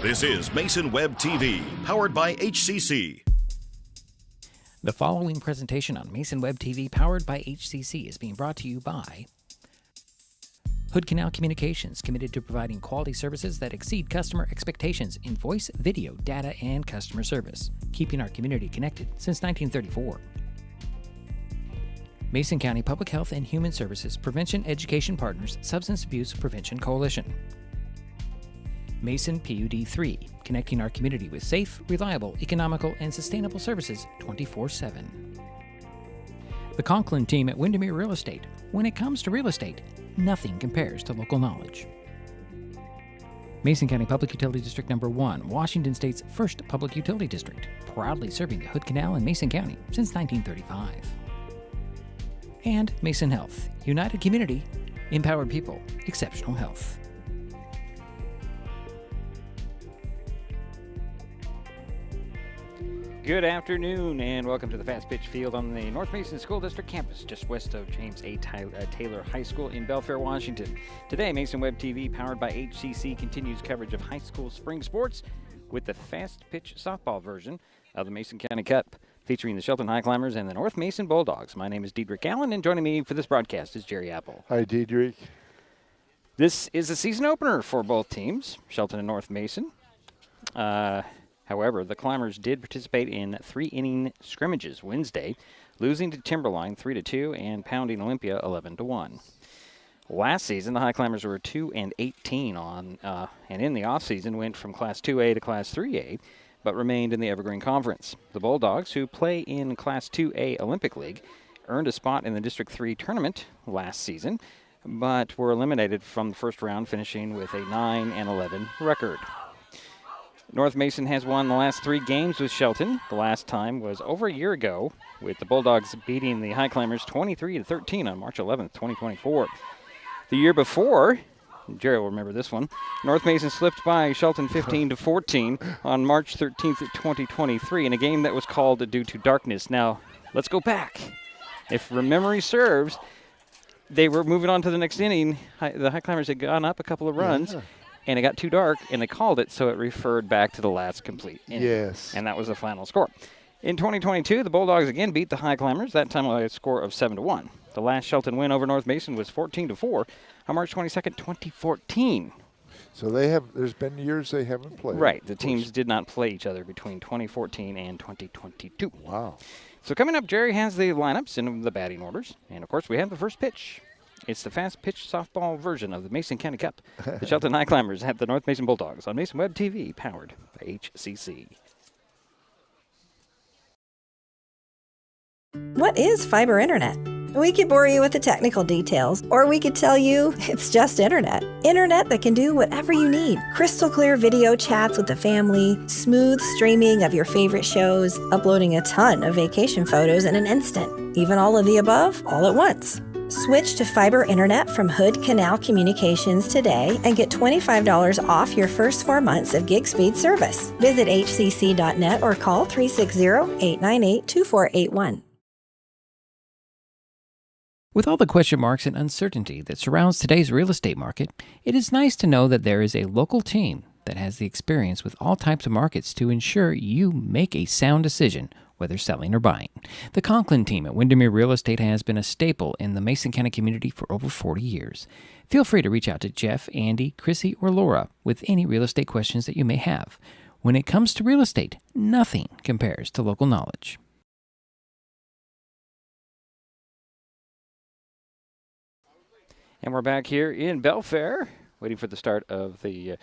This is Mason Web TV, powered by HCC. The following presentation on Mason Web TV, powered by HCC, is being brought to you by Hood Canal Communications, committed to providing quality services that exceed customer expectations in voice, video, data, and customer service, keeping our community connected since 1934. Mason County Public Health and Human Services Prevention Education Partners Substance Abuse Prevention Coalition. Mason PUD 3, connecting our community with safe, reliable, economical, and sustainable services 24/7. The Conklin team at Windermere Real Estate. When it comes to real estate, nothing compares to local knowledge. Mason County Public Utility District Number 1, Washington State's first public utility district, proudly serving the Hood Canal in Mason County since 1935. And Mason Health, united community, empowered people, exceptional health. Good afternoon and welcome to the Fastpitch field on the North Mason School District campus, just west of James A. Taylor High School in Belfair, Washington. Today, Mason Web TV, powered by HCC, continues coverage of high school spring sports with the Fastpitch softball version of the Mason County Cup, featuring the Shelton Highclimbers and the North Mason Bulldogs. My name is Diedrich Allen, and joining me for this broadcast is Jerry Apple. Hi, Diedrich. This is a season opener for both teams, Shelton and North Mason. However, the Climbers did participate in 3-inning scrimmages Wednesday, losing to Timberline 3-2 and pounding Olympia 11-1. Last season, the Highclimbers were 2-18 and in the offseason went from Class 2A to Class 3A, but remained in the Evergreen Conference. The Bulldogs, who play in Class 2A Olympic League, earned a spot in the District 3 tournament last season, but were eliminated from the first round, finishing with a 9-11 record. North Mason has won the last 3 games with Shelton. The last time was over a year ago, with the Bulldogs beating the Highclimbers 23-13 on March 11th, 2024. The year before, Jerry will remember this one, North Mason slipped by Shelton 15-14 on March 13th, 2023, in a game that was called due to darkness. Now, let's go back. If memory serves, they were moving on to the next inning. The Highclimbers had gone up a couple of runs. Yeah. And it got too dark, and they called it, so it referred back to the last complete inning. Yes. And that was the final score. In 2022, the Bulldogs again beat the Highclimbers, that time by a score of 7-1. The last Shelton win over North Mason was 14-4 on March 22nd, 2014. So there's been years they haven't played. Right. The teams did not play each other between 2014 and 2022. Wow. So coming up, Jerry has the lineups and the batting orders. And, of course, we have the first pitch. It's the Fastpitch softball version of the Mason County Cup. The Shelton Highclimbers at the North Mason Bulldogs on Mason Web TV, powered by HCC. What is fiber internet? We could bore you with the technical details, or we could tell you it's just internet. Internet that can do whatever you need. Crystal clear video chats with the family, smooth streaming of your favorite shows, uploading a ton of vacation photos in an instant. Even all of the above, all at once. Switch to fiber internet from Hood Canal Communications today and get $25 off your first 4 months of gig speed service. Visit hcc.net or call 360-898-2481. With all the question marks and uncertainty that surrounds today's real estate market, it is nice to know that there is a local team that has the experience with all types of markets to ensure you make a sound decision, whether selling or buying. The Conklin team at Windermere Real Estate has been a staple in the Mason County community for over 40 years. Feel free to reach out to Jeff, Andy, Chrissy, or Laura with any real estate questions that you may have. When it comes to real estate, nothing compares to local knowledge. And we're back here in Belfair, waiting for the start of the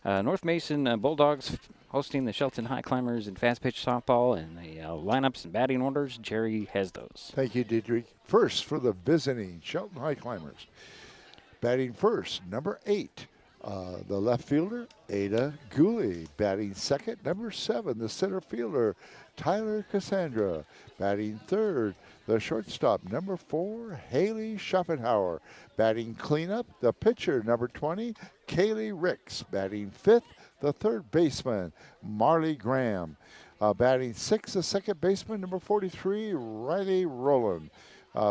North Mason Bulldogs hosting the Shelton Highclimbers in Fastpitch softball, and the lineups and batting orders. Jerry has those. Thank you, Diedrich. First for the visiting Shelton Highclimbers. Batting first, number 8, the left fielder, Ada Gooley. Batting second, number 7, the center fielder, Tyler Cassandra. Batting third, the shortstop, number 4, Haley Schopenhauer. Batting cleanup, the pitcher, number 20, Kaylee Ricks. Batting fifth, the third baseman, Marley Graham. Batting sixth, the second baseman, number 43, Riley Rowland.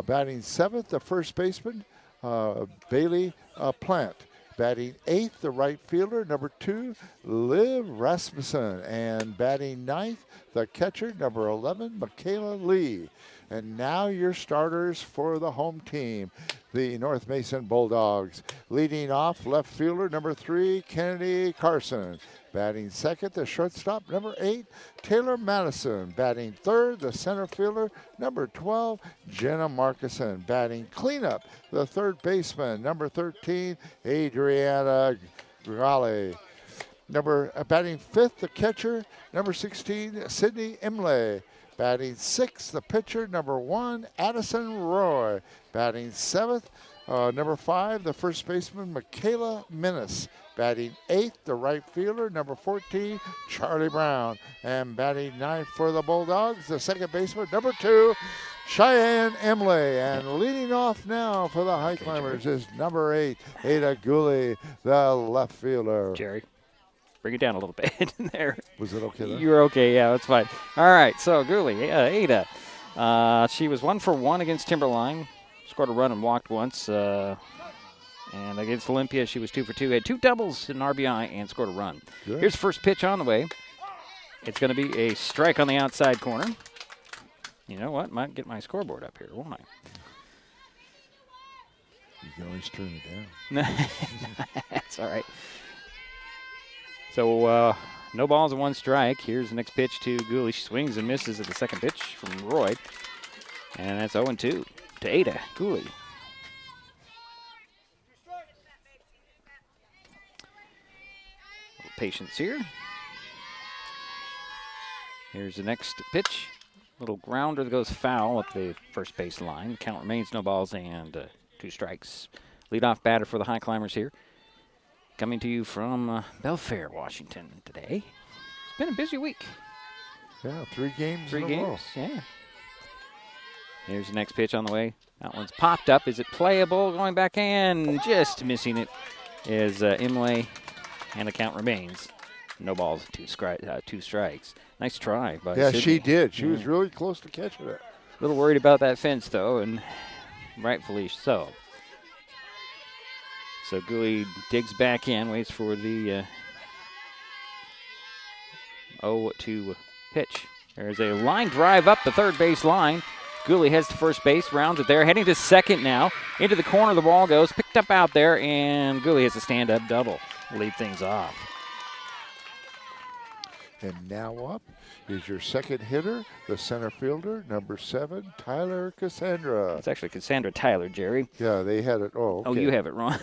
Batting seventh, the first baseman, Bailey Plant. Batting 8th, the right fielder, number 2, Liv Rasmussen. And batting 9th, the catcher, number 11, Michaela Lee. And now your starters for the home team, the North Mason Bulldogs. Leading off, left fielder, number 3, Kennedy Carson. Batting second, the shortstop, number 8, Taylor Madison. Batting third, the center fielder, number 12, Jenna Markison. Batting cleanup, the third baseman, number 13, Adriana Grale. Batting fifth, the catcher, number 16, Sydney Imlay. Batting sixth, the pitcher, number 1, Addison Roy. Batting seventh, number 5, the first baseman, Michaela Minnis. Batting 8th, the right fielder, number 14, Charlie Brown. And batting 9th for the Bulldogs, the second baseman, number 2, Cheyenne Emily. And leading off now for the Highclimbers is number 8, Ada Gooley, the left fielder. Jerry, bring it down a little bit there. Was it okay there? You're okay, yeah, that's fine. All right, so Gooley, Ada. She was 1 for 1 against Timberline. Scored a run and walked once. And against Olympia, she was 2 for 2. Had 2 doubles, an RBI, and scored a run. Good. Here's the first pitch on the way. It's going to be a strike on the outside corner. You know what? Might get my scoreboard up here, won't I? You can always turn it down. That's all right. So no balls and 1 strike. Here's the next pitch to Gooley. She swings and misses at the second pitch from Roy. And that's 0-2 to Ada Gooley. Patience here. Here's the next pitch. Little grounder that goes foul at the first base line. Count remains no balls and 2 strikes. Leadoff batter for the Highclimbers here. Coming to you from Belfair, Washington today. It's been a busy week. Yeah, 3 games 3 in a row. games, yeah. Here's the next pitch on the way. That one's popped up. Is it playable? Going back in, just missing it is Imlay. And the count remains. No balls, 2 strikes. Nice try by Sydney. She did. She was really close to catching it. A little worried about that fence, though, and rightfully so. So Gooley digs back in, waits for the 0-2 pitch. There's a line drive up the third base line. Gooley heads to first base, rounds it there, heading to second now. Into the corner, the ball goes, picked up out there, and Gooley has a stand-up double. Lead things off. And now up is your second hitter, the center fielder, number 7, Tyler Cassandra. It's actually Cassandra Tyler, Jerry. Yeah, they had it. Oh, okay. Oh, you have it wrong.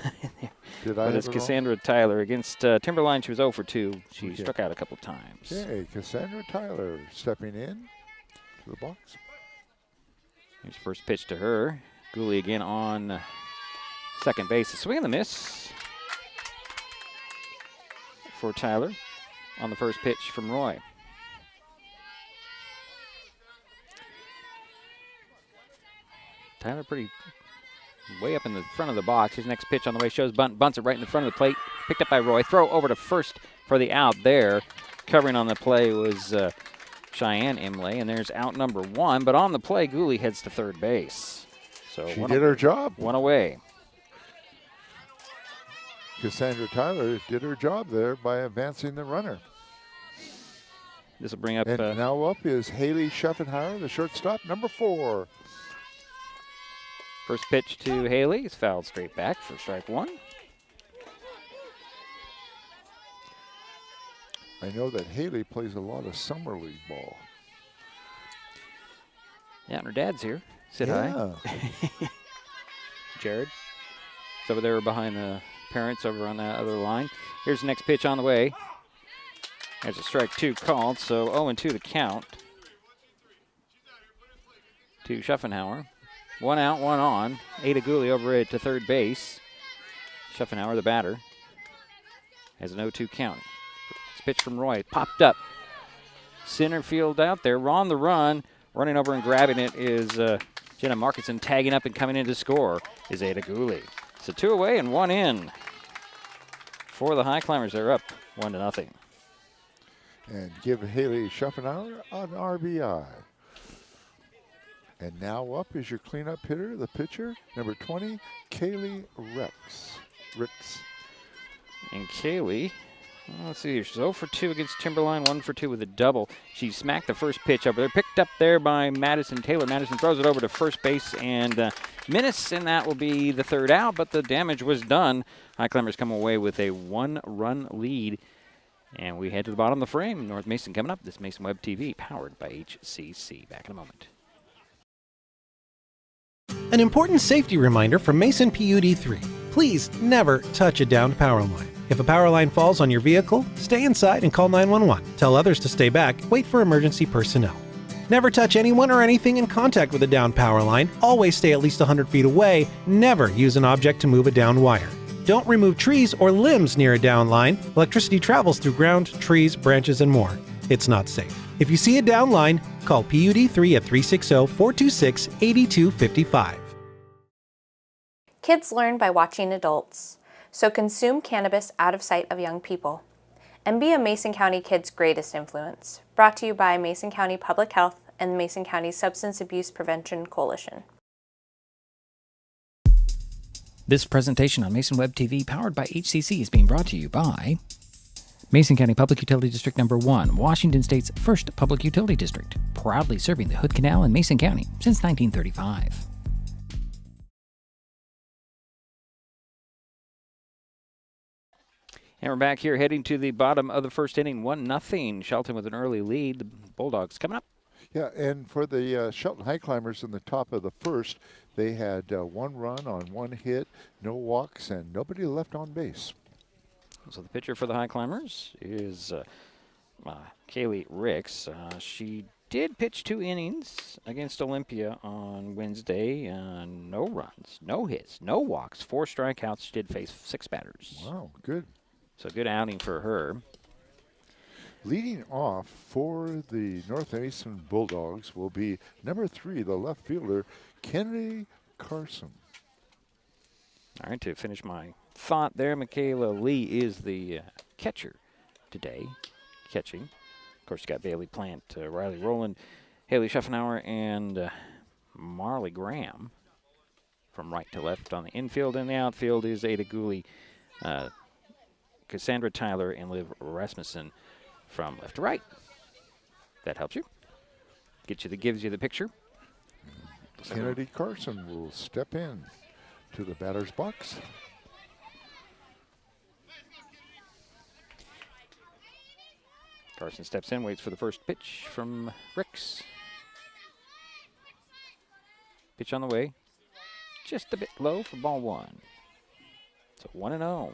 Did I But have it's it Cassandra Tyler. Against Timberline, she was 0 for 2. She struck out a couple times. Okay, Cassandra Tyler stepping in to the box. Here's the first pitch to her. Gooley again on second base. A swing and a miss for Tyler on the first pitch from Roy. Tyler pretty way up in the front of the box. His next pitch on the way shows bunts it right in the front of the plate. Picked up by Roy. Throw over to first for the out there. Covering on the play was Cheyenne Imlay, and there's out number 1. But on the play, Gooley heads to third base. So she did her job. 1 away. Cassandra Tyler did her job there by advancing the runner. This will bring up. And now up is Haley Schuffenhauer, the shortstop, number 4. First pitch to Haley is fouled straight back for strike 1. I know that Haley plays a lot of summer league ball. Yeah, and her dad's here. Sit hi. Jared. It's over there behind the parents over on that other line. Here's the next pitch on the way. There's a strike 2 called, so 0-2 to count to Schuffenhauer. 1 out, 1 on. Ada Gooley over it to third base. Schuffenhauer, the batter, has an 0-2 count. This pitch from Roy popped up. Center field out there. On the run. Running over and grabbing it is Jenna Markison. Tagging up and coming in to score is Ada Gooley. So 2 away and 1 in for the Highclimbers. They're up 1-0. And give Haley Schuffenhauer an RBI. And now up is your cleanup hitter, the pitcher, number 20, Kaylee Ricks. And Kaylee, let's see here, she's 0 for 2 against Timberline, 1 for 2 with a double. She smacked the first pitch over there, picked up there by Madison Taylor. Madison throws it over to first base and Minnis, and that will be the third out, but the damage was done. Highclimbers come away with a 1-run lead. And we head to the bottom of the frame. North Mason coming up. This Mason Web TV, powered by HCC. Back in a moment. An important safety reminder from Mason PUD3. Please never touch a downed power line. If a power line falls on your vehicle, stay inside and call 911. Tell others to stay back. Wait for emergency personnel. Never touch anyone or anything in contact with a downed power line. Always stay at least 100 feet away. Never use an object to move a downed wire. Don't remove trees or limbs near a down line. Electricity travels through ground, trees, branches, and more. It's not safe. If you see a down line, call PUD3 at 360-426-8255. Kids learn by watching adults, so consume cannabis out of sight of young people. And be a Mason County kid's greatest influence. Brought to you by Mason County Public Health and the Mason County Substance Abuse Prevention Coalition. This presentation on Mason Web TV, powered by HCC, is being brought to you by Mason County Public Utility District Number 1, Washington State's first public utility district, proudly serving the Hood Canal in Mason County since 1935. And we're back here heading to the bottom of the first inning, 1-0. Shelton with an early lead. The Bulldogs coming up. Yeah, and for the Shelton Highclimbers in the top of the first, they had 1 run on 1 hit, no walks, and nobody left on base. So the pitcher for the Highclimbers is Kaylee Ricks. She did pitch 2 innings against Olympia on Wednesday. No runs, no hits, no walks, 4 strikeouts. She did face 6 batters. Wow, good. So good outing for her. Leading off for the North Mason Bulldogs will be number 3, the left fielder, Kennedy Carson. All right, to finish my thought there, Michaela Lee is the catcher today, catching. Of course, you got Bailey Plant, Riley Rowland, Haley Schaffenauer, and Marley Graham from right to left on the infield. And the outfield is Ada Gooley, Cassandra Tyler, and Liv Rasmussen from left to right. That helps you. Gives you the picture. Kennedy Carson will step in to the batter's box. Carson steps in, waits for the first pitch from Ricks. Pitch on the way. Just a bit low for ball 1. So 1-0.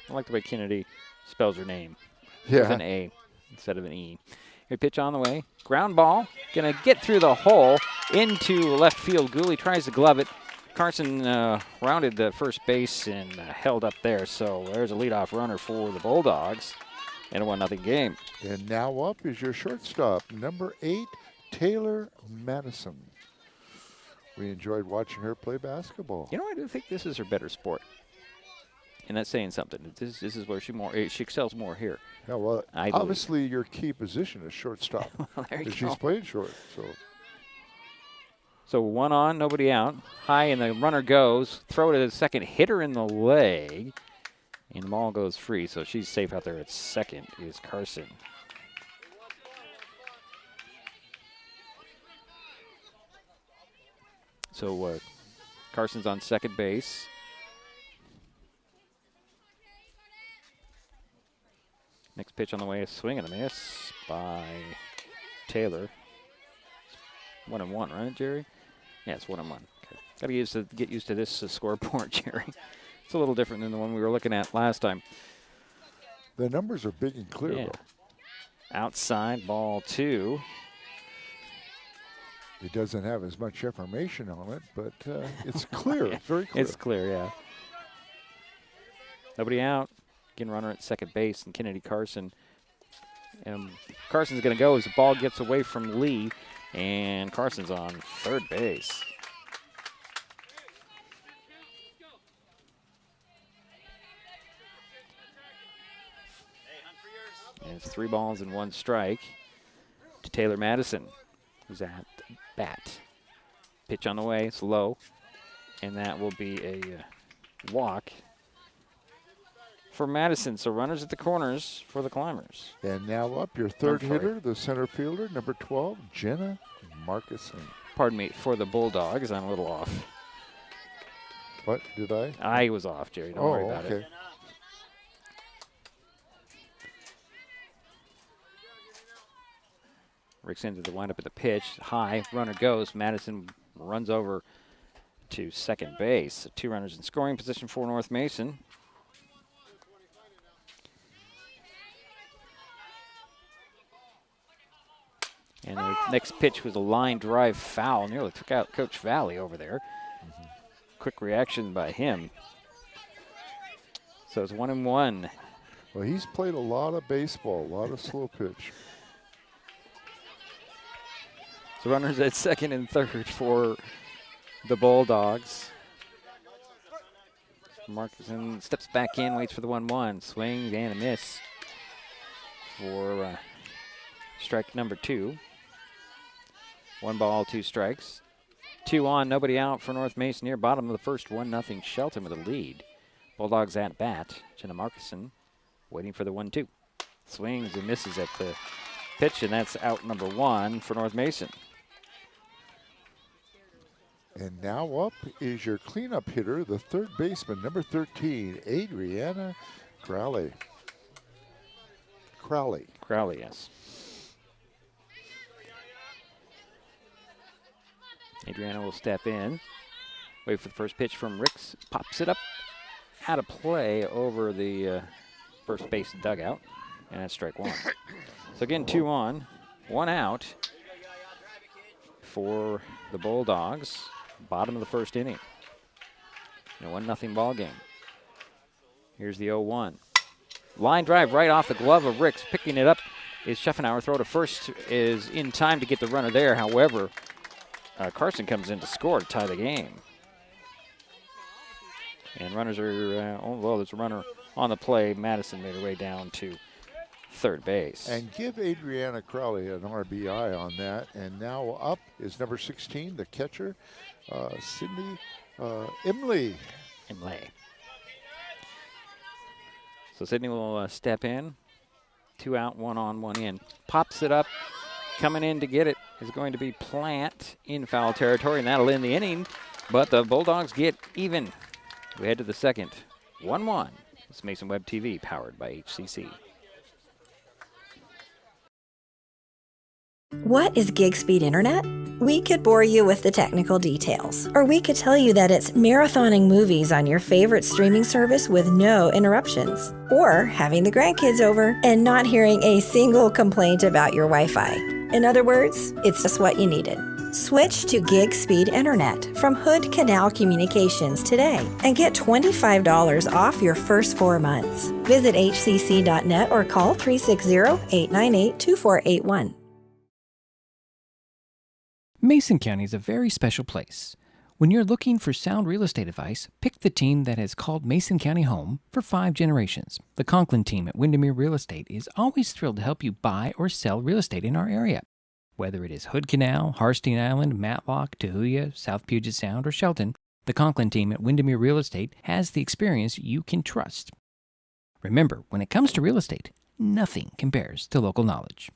I like the way Kennedy spells her name. Yeah. With an A instead of an E. Here, pitch on the way. Ground ball. Going to get through the hole into left field. Gooley tries to glove it. Carson rounded the first base and held up there. So there's a leadoff runner for the Bulldogs in a 1-0 game. And now up is your shortstop, number 8, Taylor Madison. We enjoyed watching her play basketball. You know, I do think this is her better sport. And that's saying something. This is where she excels more here. Yeah, well, obviously your key position is shortstop. Well, there you go. She's playing short, so. So 1 on, nobody out. High, and the runner goes. Throw it to the second, hit her in the leg, and the ball goes free. So she's safe out there at second is Carson. So Carson's on second base. Next pitch on the way, a swing and a miss by Taylor. 1-1, right, Jerry? Yeah, it's 1-1. Okay. Got to get used to this scoreboard, Jerry. It's a little different than the one we were looking at last time. The numbers are big and clear, though. Outside, ball 2. It doesn't have as much information on it, but it's clear. It's very clear. It's clear, yeah. Nobody out. Again, runner at second base, and Kennedy Carson. And Carson's going to go as the ball gets away from Lee, and Carson's on third base. And it's 3 balls and 1 strike to Taylor Madison, who's at bat. Pitch on the way, it's low. And that will be a walk for Madison. So runners at the corners for the Climbers. And now up your third hitter, the center fielder, number 12, Jenna Markison. Pardon me, for the Bulldogs. I'm a little off. What did I? I was off, Jerry. Don't worry about it. Ricks into the windup at the pitch. High, runner goes. Madison runs over to second base. So 2 runners in scoring position for North Mason. And the next pitch was a line drive foul. Nearly took out Coach Valley over there. Quick reaction by him. So it's 1-1. Well, he's played a lot of baseball, a lot of slow pitch. So runners at second and third for the Bulldogs. Markison steps back in, waits for the 1-1. Swing and a miss for strike number 2. 1 ball, 2 strikes. 2 on, nobody out for North Mason here. Bottom of the first, 1-0 Shelton with a lead. Bulldogs at bat. Jenna Markison waiting for the 1-2. Swings and misses at the pitch, and that's out number 1 for North Mason. And now up is your cleanup hitter, the third baseman, number 13, Adriana Crowley. Crowley, yes. Adriana will step in. Wait for the first pitch from Ricks. Pops it up out of play over the first base dugout. And that's strike 1. So again, 2 on, 1 out for the Bulldogs. Bottom of the first inning. A 1-0 ball game. Here's the 0-1. Line drive right off the glove of Ricks. Picking it up is Schaffenauer. Throw to first is in time to get the runner there. However, Carson comes in to score to tie the game. And runners are, well, there's a runner on the play. Madison made her way down to third base. And give Adriana Crowley an RBI on that. And now up is number 16, the catcher, Sydney Imlay. So Sydney will step in. 2 out, 1 on, 1 in. Pops it up. Coming in to get it is going to be Plant in foul territory, and that'll end the inning. But the Bulldogs get even. We head to the second. 1-1. It's Mason Web TV, powered by HCC. What is gig speed internet? We could bore you with the technical details, or we could tell you that it's marathoning movies on your favorite streaming service with no interruptions, or having the grandkids over and not hearing a single complaint about your Wi-Fi. In other words, it's just what you needed. Switch to gig speed internet from Hood Canal Communications today and get $25 off your first 4 months. Visit hcc.net or call 360-898-2481. Mason County is a very special place. When you're looking for sound real estate advice, pick the team that has called Mason County home for 5 generations. The Conklin team at Windermere Real Estate is always thrilled to help you buy or sell real estate in our area. Whether it is Hood Canal, Harstein Island, Matlock, Tahuya, South Puget Sound, or Shelton, the Conklin team at Windermere Real Estate has the experience you can trust. Remember, when it comes to real estate, nothing compares to local knowledge.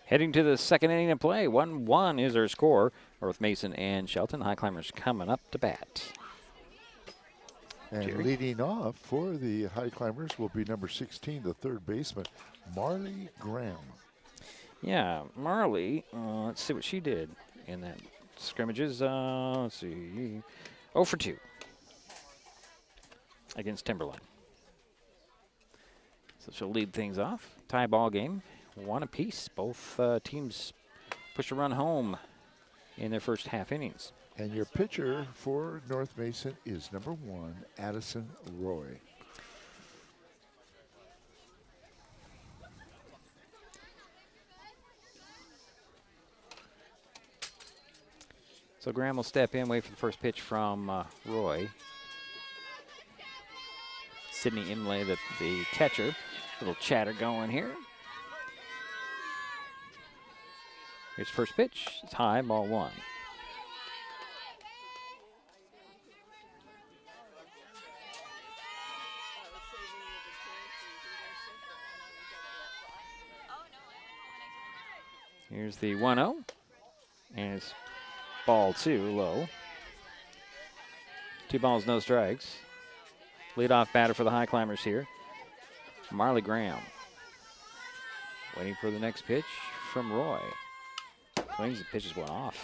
Heading to the second inning of play. 1-1 is our score. North Mason and Shelton. Highclimbers coming up to bat. And Jerry? leading off for the Highclimbers will be number 16, the third baseman, Marley Graham. Yeah, Marley, let's see what she did in that scrimmages. Let's see. 0 for 2 against Timberline. So she'll lead things off. Tie ball game. 1 apiece. Both teams push a run home in their first half innings. And your pitcher for North Mason is number 1, Addison Roy. So Graham will step in, wait for the first pitch from Roy. Sydney Imlay, the catcher. Little chatter going here. Here's first pitch. It's high, ball 1. Here's the 1-0. And it's ball 2, low. 2 balls, no strikes. Leadoff batter for the Highclimbers here, Marley Graham. Waiting for the next pitch from Roy. Swings and pitches one off,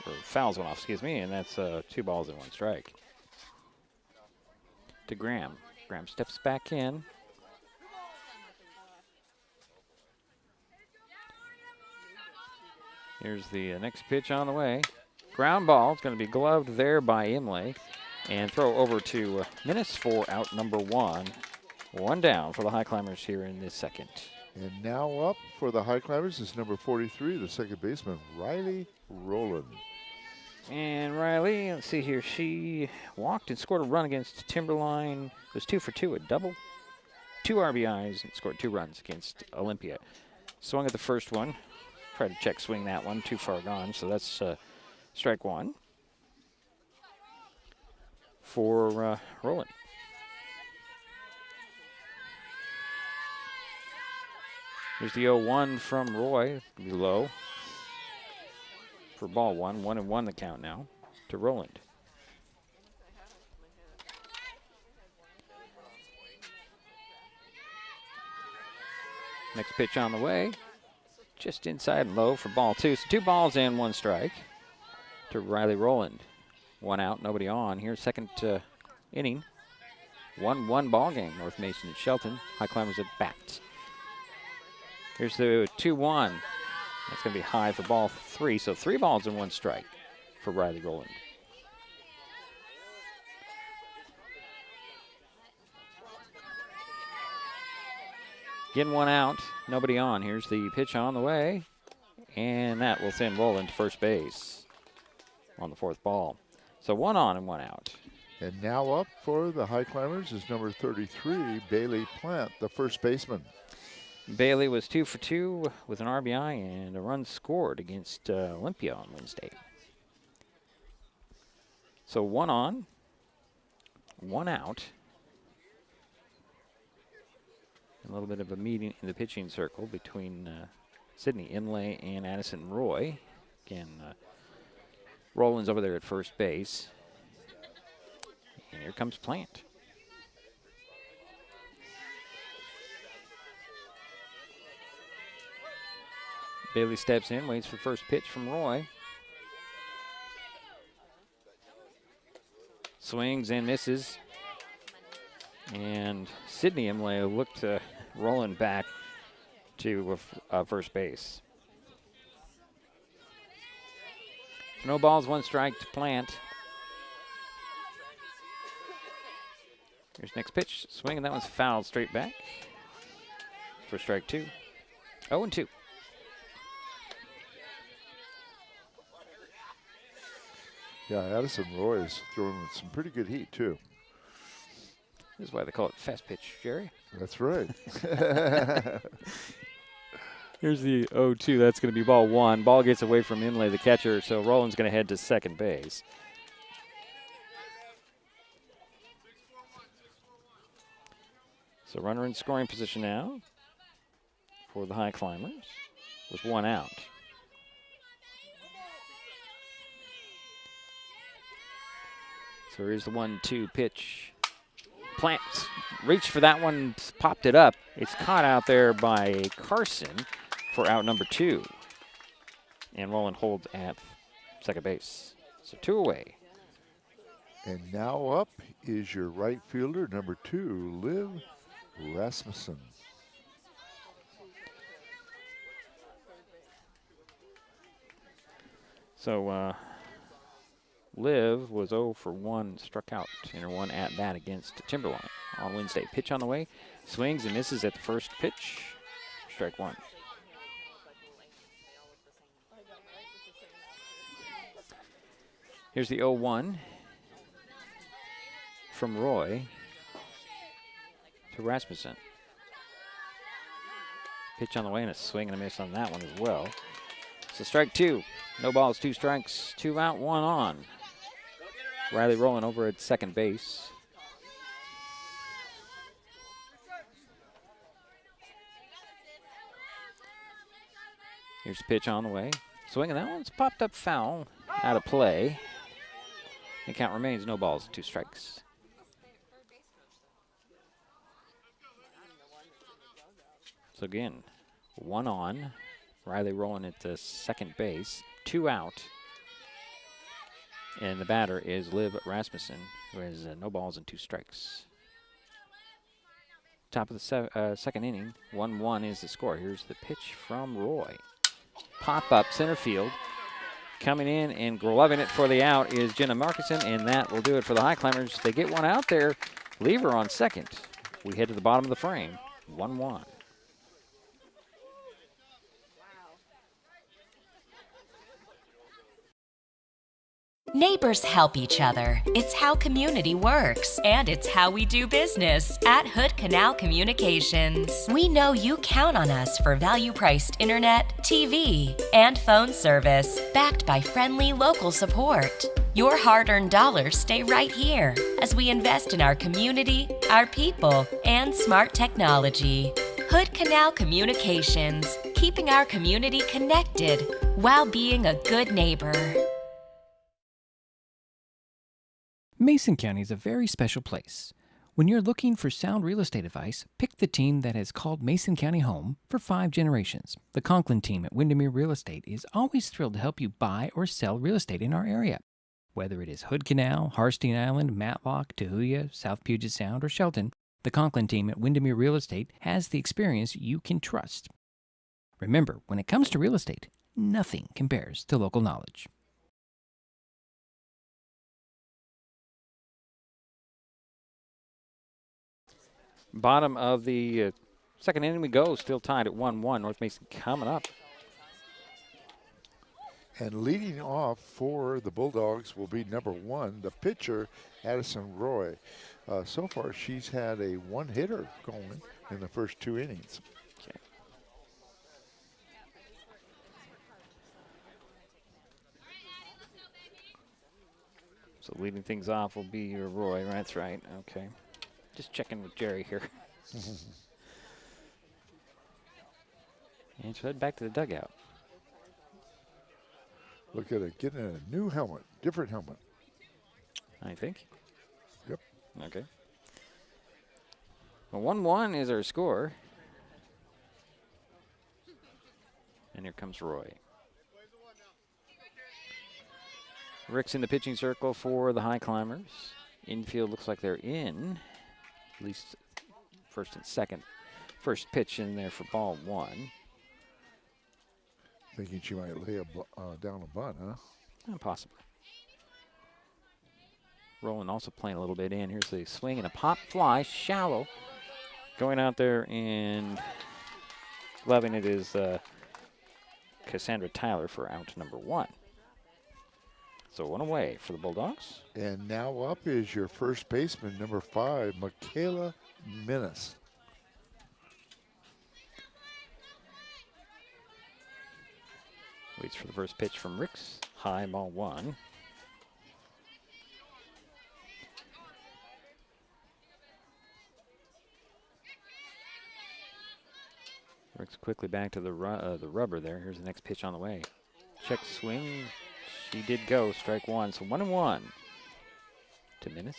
or fouls one off, excuse me, and that's 2 balls and 1 strike. To Graham. Graham steps back in. Here's the next pitch on the way. Ground ball. It's going to be gloved there by Imlay. And throw over to Minnis for out number 1. 1 down for the Highclimbers here in this second. And now up for the Highclimbers is number 43, the second baseman, Riley Rowland. And Riley, let's see here, she walked and scored a run against Timberline. It was 2 for 2, a double, 2 RBIs, and scored 2 runs against Olympia. Swung at the first one. Tried to check swing that one, too far gone, so that's strike 1 for Rowland. Here's the 0-1 from Roy, low for ball 1. 1-1 the count now to Rowland. Next pitch on the way, just inside and low for ball 2. So 2 balls and 1 strike to Riley Rowland. 1 out, nobody on. Here's second inning. 1-1 ball game. North Mason and Shelton. Highclimbers at bat. Here's the 2-1. That's going to be high for ball 3. So 3 balls and 1 strike for Riley Rowland. Getting 1 out, nobody on. Here's the pitch on the way. And that will send Rowland to first base on the 4th ball. So 1 on and 1 out. And now up for the Highclimbers is number 33, Bailey Plant, the first baseman. Bailey was 2 for 2 with an RBI and a run scored against Olympia on Wednesday. So 1 on, 1 out. A little bit of a meeting in the pitching circle between Sydney Imlay and Addison Roy. Again, Rowland's over there at first base. And here comes Plant. Bailey steps in, waits for the first pitch from Roy. Swings and misses. And Sydney Imlay looked Rowland back to first base. No balls, 1 strike to Plant. Here's next pitch. Swing, and that one's fouled straight back for strike 2. 0-2. Yeah, Addison Roy is throwing with some pretty good heat, too. This is why they call it Fastpitch, Jerry. That's right. Here's the 0-2. That's going to be ball 1. Ball gets away from Imlay, the catcher, so Rowland's going to head to second base. So runner in scoring position now for the Highclimbers with 1 out. So here's the 1-2 pitch. Plant reached for that one, popped it up. It's caught out there by Carson for out number 2. And Rowland holds at second base. So 2 away. And now up is your right fielder, number 2, Liv Rasmussen. So Liv was 0 for 1, struck out in her 1 at bat against Timberline on Wednesday. Pitch on the way, swings and misses at the first pitch. Strike 1. Here's the 0-1 from Roy to Rasmussen. Pitch on the way and a swing and a miss on that one as well. So strike two. No balls, 2 strikes, 2 out, 1 on. Riley rolling over at second base. Here's the pitch on the way. Swinging, that one's popped up foul, out of play. The count remains no balls, 2 strikes. So again, 1 on. Riley rolling at second base, 2 out. And the batter is Liv Rasmussen, who has no balls and 2 strikes. Top of the second inning, 1-1 is the score. Here's the pitch from Roy. Pop up center field. Coming in and gloving it for the out is Jenna Markinson, and that will do it for the Highclimbers. They get one out there. Lever on second. We head to the bottom of the frame, 1-1. Neighbors help each other. It's how community works, and it's how we do business at Hood Canal Communications. We know you count on us for value-priced internet, TV, and phone service, backed by friendly local support. Your hard-earned dollars stay right here as we invest in our community, our people, and smart technology. Hood Canal Communications, keeping our community connected while being a good neighbor. Mason County is a very special place. When you're looking for sound real estate advice, pick the team that has called Mason County home for 5 generations. The Conklin team at Windermere Real Estate is always thrilled to help you buy or sell real estate in our area. Whether it is Hood Canal, Harstein Island, Matlock, Tahuya, South Puget Sound, or Shelton, the Conklin team at Windermere Real Estate has the experience you can trust. Remember, when it comes to real estate, nothing compares to local knowledge. Bottom of the second inning we go, still tied at 1-1. North Mason coming up. And leading off for the Bulldogs will be number 1, the pitcher, Addison Roy. So far, she's had a 1-hitter going in the first 2 innings. Okay. So leading things off will be Roy. That's right. Okay. Just checking with Jerry here. And she'll head back to the dugout. Look at it, getting a new helmet, different helmet. I think. Yep. Okay. Well, 1-1 is our score. And here comes Roy. Rick's in the pitching circle for the Highclimbers. Infield looks like they're in. At least first and second. First pitch in there for ball 1. Thinking she might lay down a bunt, huh? Possibly. Roland also playing a little bit in. Here's the swing and a pop fly, shallow. Going out there and gloving it is Cassandra Tyler for out number 1. So 1 away for the Bulldogs. And now up is your first baseman, number 5, Michaela Minnis. Waits for the first pitch from Ricks. High, ball 1. Ricks quickly back to the rubber there. Here's the next pitch on the way. Check swing. She did go. Strike 1. So 1-1 to Minnis.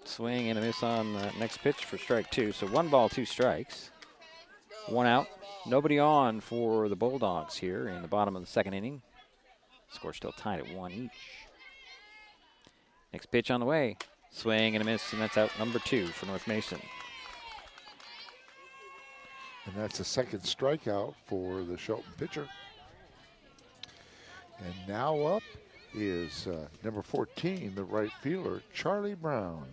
Swing and a miss on the next pitch for strike 2. So 1 ball, 2 strikes. 1 out. Nobody on for the Bulldogs here in the bottom of the second inning. Score still tied at 1 each. Next pitch on the way. Swing and a miss, and that's out number 2 for North Mason. And that's the second strikeout for the Shelton pitcher. And now up is number 14, the right fielder, Charlie Brown.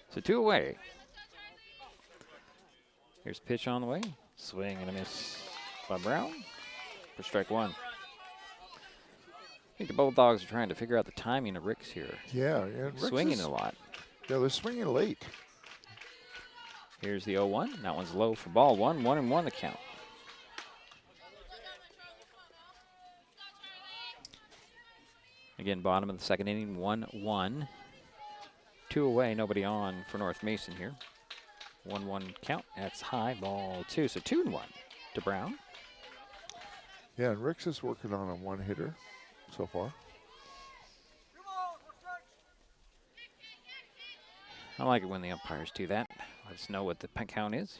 So 2 away. Here's pitch on the way. Swing and a miss by Brown for strike 1. I think the Bulldogs are trying to figure out the timing of Ricks here. Yeah, and Ricks Swinging a lot. Yeah, they're swinging late. Here's the 0-1. That one's low for ball one. 1-1 the count. Again, bottom of the second inning, 1-1. 2 away, nobody on for North Mason here. 1-1 count. That's high, ball 2. So 2-1 to Brown. Yeah, and Ricks is working on a one-hitter so far. I like it when the umpires do that. Let us know what the count is.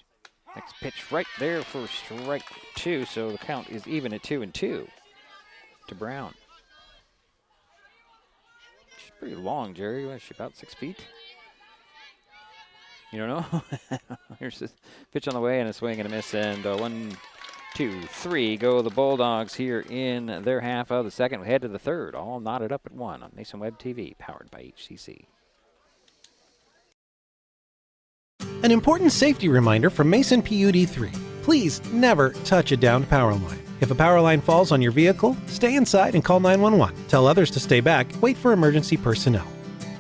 Next pitch right there for strike 2. So the count is even at 2-2 to Brown. She's pretty long, Jerry. What is she, about 6 feet? You don't know? Here's the pitch on the way and a swing and a miss. And 1, 2, 3 go the Bulldogs here in their half of the second. We head to the third, all knotted up at 1 on Mason Web TV, powered by HCC. An important safety reminder from Mason PUD 3. Please never touch a downed power line. If a power line falls on your vehicle, stay inside and call 911. Tell others to stay back, wait for emergency personnel.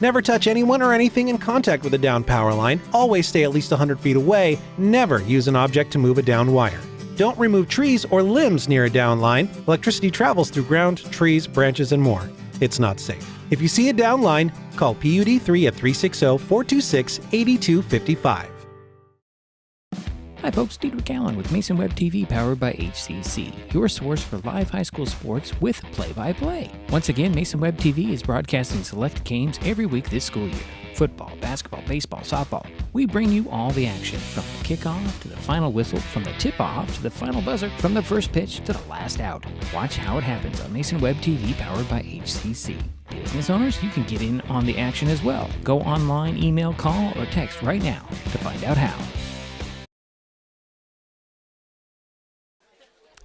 Never touch anyone or anything in contact with a downed power line. Always stay at least 100 feet away. Never use an object to move a downed wire. Don't remove trees or limbs near a downed line. Electricity travels through ground, trees, branches, and more. It's not safe. If you see a downed line, call PUD 3 at 360-426-8255. Hi folks, Diedrich Allen with Mason Web TV powered by HCC, your source for live high school sports with play-by-play. Once again, Mason Web TV is broadcasting select games every week this school year. Football, basketball, baseball, softball. We bring you all the action, from the kickoff to the final whistle, from the tip-off to the final buzzer, from the first pitch to the last out. Watch how it happens on Mason Web TV powered by HCC. Business owners, you can get in on the action as well. Go online, email, call, or text right now to find out how.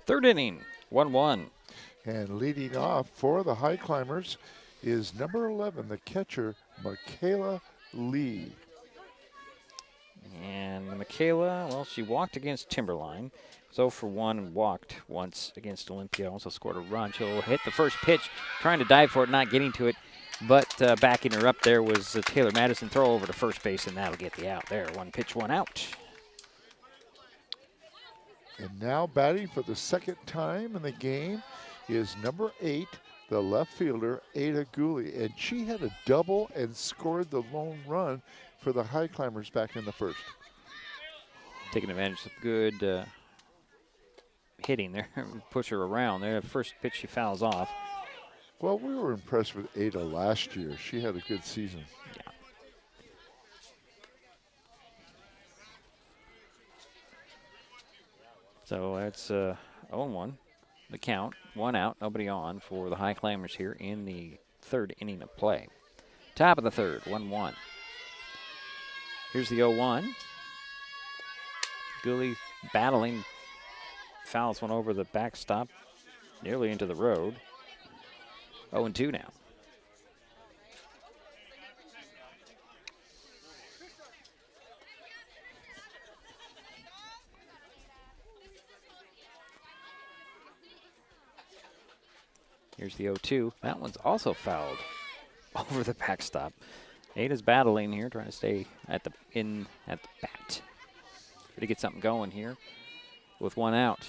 Third inning, 1-1. And leading off for the Highclimbers is number 11, the catcher, Michaela Lee. And Michaela, well, she walked against Timberline. Was 0 for 1 and walked once against Olympia. Also scored a run. She'll hit the first pitch, trying to dive for it, not getting to it. But backing her up there was Taylor Madison. Throw over to first base, and that'll get the out there. 1 pitch, 1 out. And now batting for the second time in the game is number 8, the left fielder, Ada Gooley. And she had a double and scored the lone run for the Highclimbers back in the first. Taking advantage of good hitting there. Push her around there. First pitch, she fouls off. Well, we were impressed with Ada last year. She had a good season. Yeah. So that's 0-1, the count. 1 out, nobody on for the Highclimbers here in the third inning of play. Top of the third, 1-1. Here's the 0-1. Gooley battling, fouls one over the backstop, nearly into the road. 0-2 now. Here's the 0-2. That one's also fouled over the backstop. Ada's battling here, trying to stay at the bat. Try to get something going here with 1 out.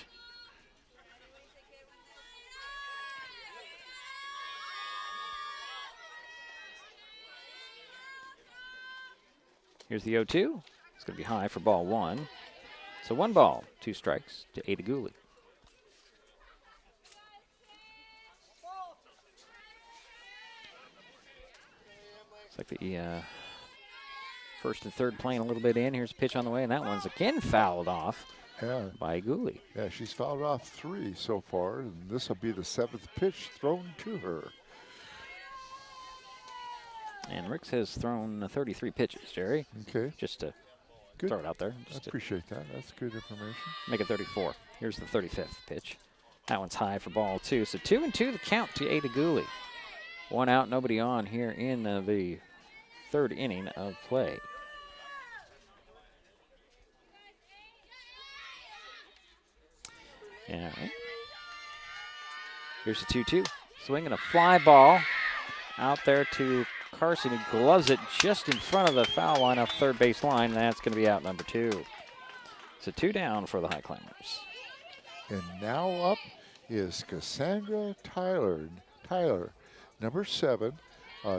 Here's the 0-2. It's going to be high for ball 1. So 1 ball, 2 strikes to Ada Gooley. Like the first and third playing a little bit in. Here's a pitch on the way, and that one's again fouled off by Gooley. Yeah, she's fouled off 3 so far, and this will be the 7th pitch thrown to her. And Ricks has thrown 33 pitches, Jerry. Okay. Just to Good. throw it out there. I appreciate that. That's good information. Make it 34. Here's the 35th pitch. That one's high for ball 2. So 2-2 the count to Ada Gooley. 1 out, nobody on here in the third inning of play. All right. Here's the 2-2. Swinging a fly ball out there to Carson. He gloves it just in front of the foul line off third base line. And that's going to be out number 2. So 2 down for the Highclimbers. And now up is Cassandra Tyler, number 7.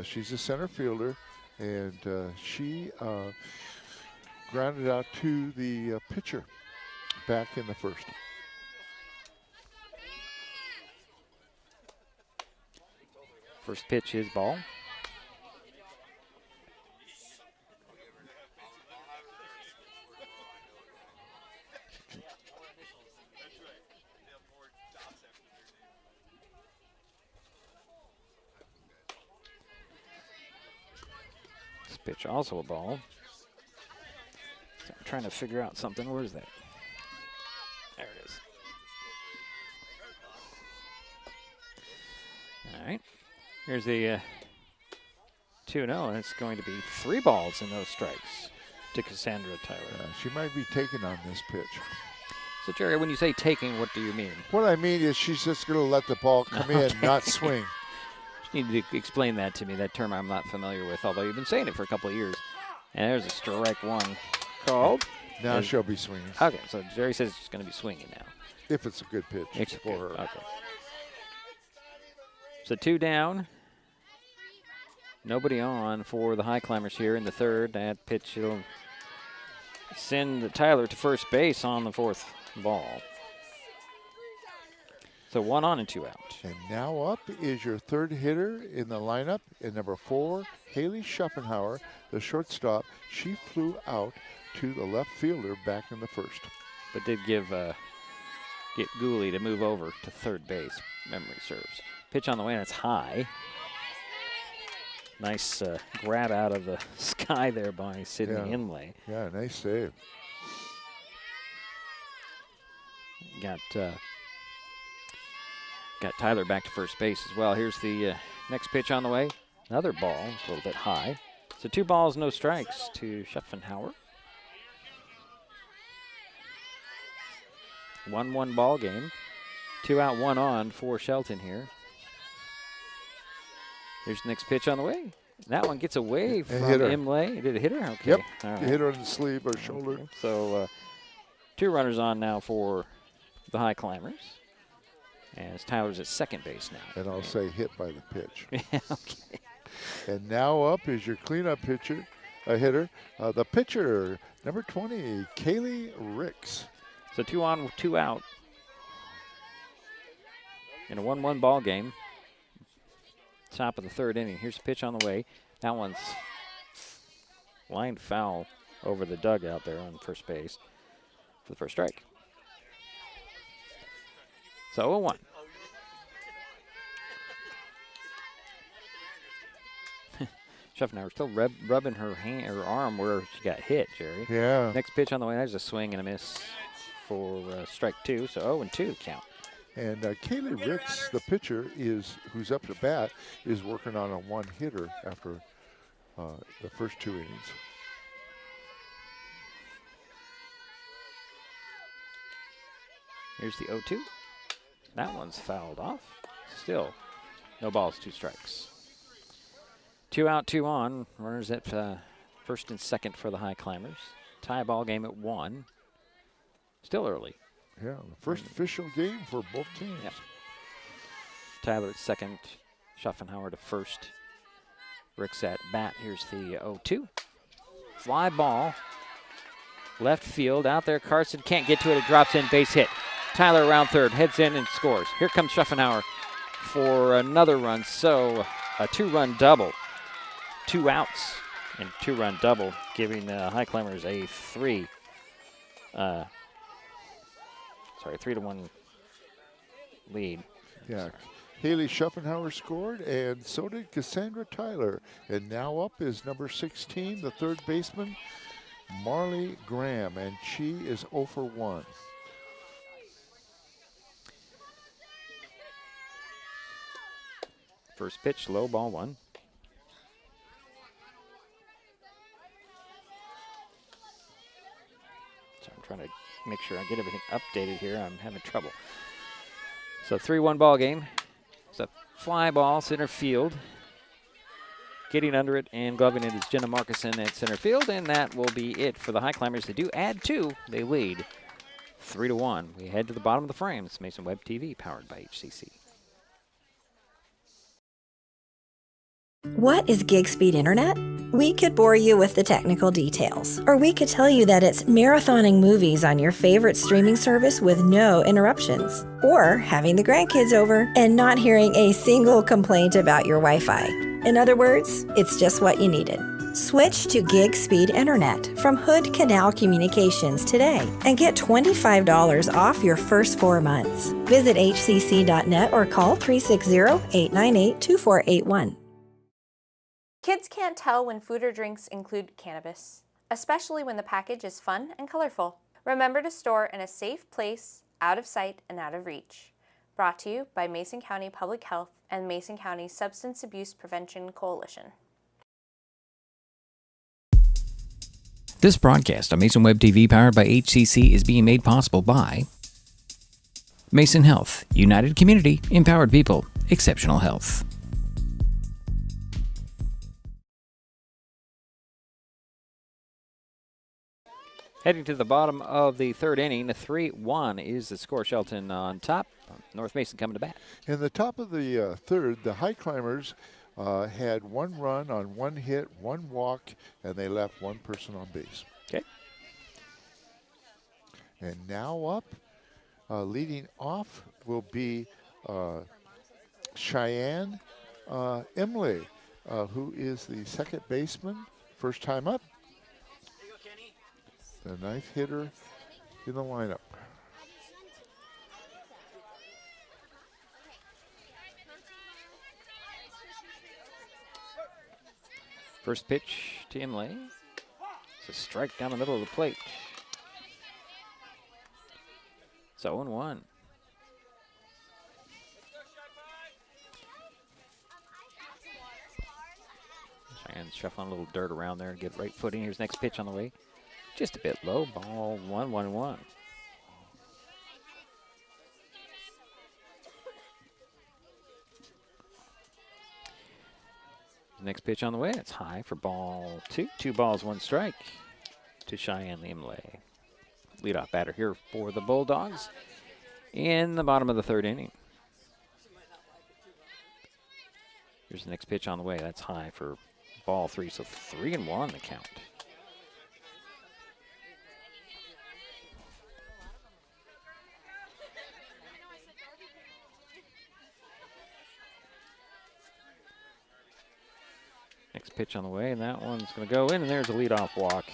She's a center fielder, and she grounded out to the pitcher back in the first. First pitch is ball. This pitch also a ball. So I'm trying to figure out something. Where is that? There it is. All right. Here's the 2-0, and it's going to be 3 balls and no strikes to Cassandra Tyler. She might be taking on this pitch. So, Jerry, when you say taking, what do you mean? What I mean is she's just going to let the ball come in, not swing. You need to explain that to me, that term I'm not familiar with, although you've been saying it for a couple of years. And there's a strike 1 called. Now she'll be swinging. Okay, so Jerry says she's going to be swinging now. If it's a good pitch It's for her. Okay. So 2 down. Nobody on for the Highclimbers here in the third. That pitch will send Tyler to first base on the 4th ball. So 1 on and 2 out. And now up is your third hitter in the lineup, in number 4, Haley Schuffenhauer, the shortstop. She flew out to the left fielder back in the first. But did get Gooley to move over to third base, memory serves. Pitch on the way, and it's high. Nice grab out of the sky there by Sydney Imlay. Yeah, nice save. Got Tyler back to first base as well. Here's the next pitch on the way. Another ball, a little bit high. So 2 balls, no strikes to Schuffenhauer. 1-1 ball game. 2 out, 1 on for Shelton here. Here's the next pitch on the way. That one gets away from Imlay. Did it hit her? Okay. Yep. All right. Hit her on the sleeve or shoulder. Okay. So 2 runners on now for the Highclimbers. As Tyler's at second base now. And I'll say hit by the pitch. Yeah, okay. And now up is your cleanup hitter. The pitcher, number 20, Kaylee Ricks. So 2 on, 2 out. In a 1-1 ball game. Top of the third inning. Here's the pitch on the way. That one's lined foul over the dugout there on first base for the first strike. So 0-1. Schuffenhauer still rubbing her arm where she got hit, Jerry. Yeah. Next pitch on the way. There's a swing and a miss for strike 2. So 0-2 count. And Kaylee Ricks, the pitcher, who's up to bat, is working on a 1-hitter after the first 2 innings. Here's the 0-2. That one's fouled off. Still, no balls, 2 strikes. 2 out, 2 on. Runners at first and second for the Highclimbers. Tie ball game at 1. Still early. Yeah, the first official game for both teams. Yep. Tyler at second, Schuffenhauer to first. Rick's at bat. Here's the 0-2. Fly ball. Left field out there. Carson can't get to it. It drops in. Base hit. Tyler around third. Heads in and scores. Here comes Schuffenhauer for another run. So a 2-run double. 2 outs and 2-run double, giving the Highclimbers a 3-1 lead. Yeah. Sorry. Haley Schuffenhauer scored, and so did Cassandra Tyler. And now up is number 16, the third baseman, Marley Graham, and she is 0 for 1. First pitch, low, ball 1. So I'm trying to make sure I get everything updated here. I'm having trouble. So 3-1 ball game. So fly ball, center field. Getting under it and gloving it is Jenna Markison at center field, and that will be it for the Highclimbers. They do add 2. They lead 3-1. We head to the bottom of the frames. Mason Web TV, powered by HCC. What is gig speed internet? We could bore you with the technical details, or we could tell you that it's marathoning movies on your favorite streaming service with no interruptions, or having the grandkids over and not hearing a single complaint about your Wi-Fi. In other words, it's just what you needed. Switch to gig speed internet from Hood Canal Communications today and get $25 off your first 4 months. Visit hcc.net or call 360-898-2481. Kids can't tell when food or drinks include cannabis, especially when the package is fun and colorful. Remember to store in a safe place, out of sight and out of reach. Brought to you by Mason County Public Health and Mason County Substance Abuse Prevention Coalition. This broadcast on Mason Web TV, powered by HCC, is being made possible by Mason Health, United Community, Empowered People, Exceptional Health. Heading to the bottom of the 3rd inning, 3-1 is the score. Shelton on top. North Mason coming to bat. In the top of the 3rd, the Highclimbers had 1 run on 1 hit, 1 walk, and they left 1 person on base. Okay. And now up, leading off will be Cheyenne Emily, who is the second baseman, first time up. The 9th hitter in the lineup. First pitch to Imlay. It's a strike down the middle of the plate. It's 0-1. Cheyenne's shuffling a little dirt around there to get right footing. Here's next pitch on the way. Just a bit low. Ball 1-1-1. Next pitch on the way. It's high for ball 2. 2 balls, 1 strike to Cheyenne Imlay. Leadoff batter here for the Bulldogs in the bottom of the 3rd inning. Here's the next pitch on the way. That's high for ball 3. So 3-1 the count. Next pitch on the way, and that one's going to go in, and there's a leadoff walk.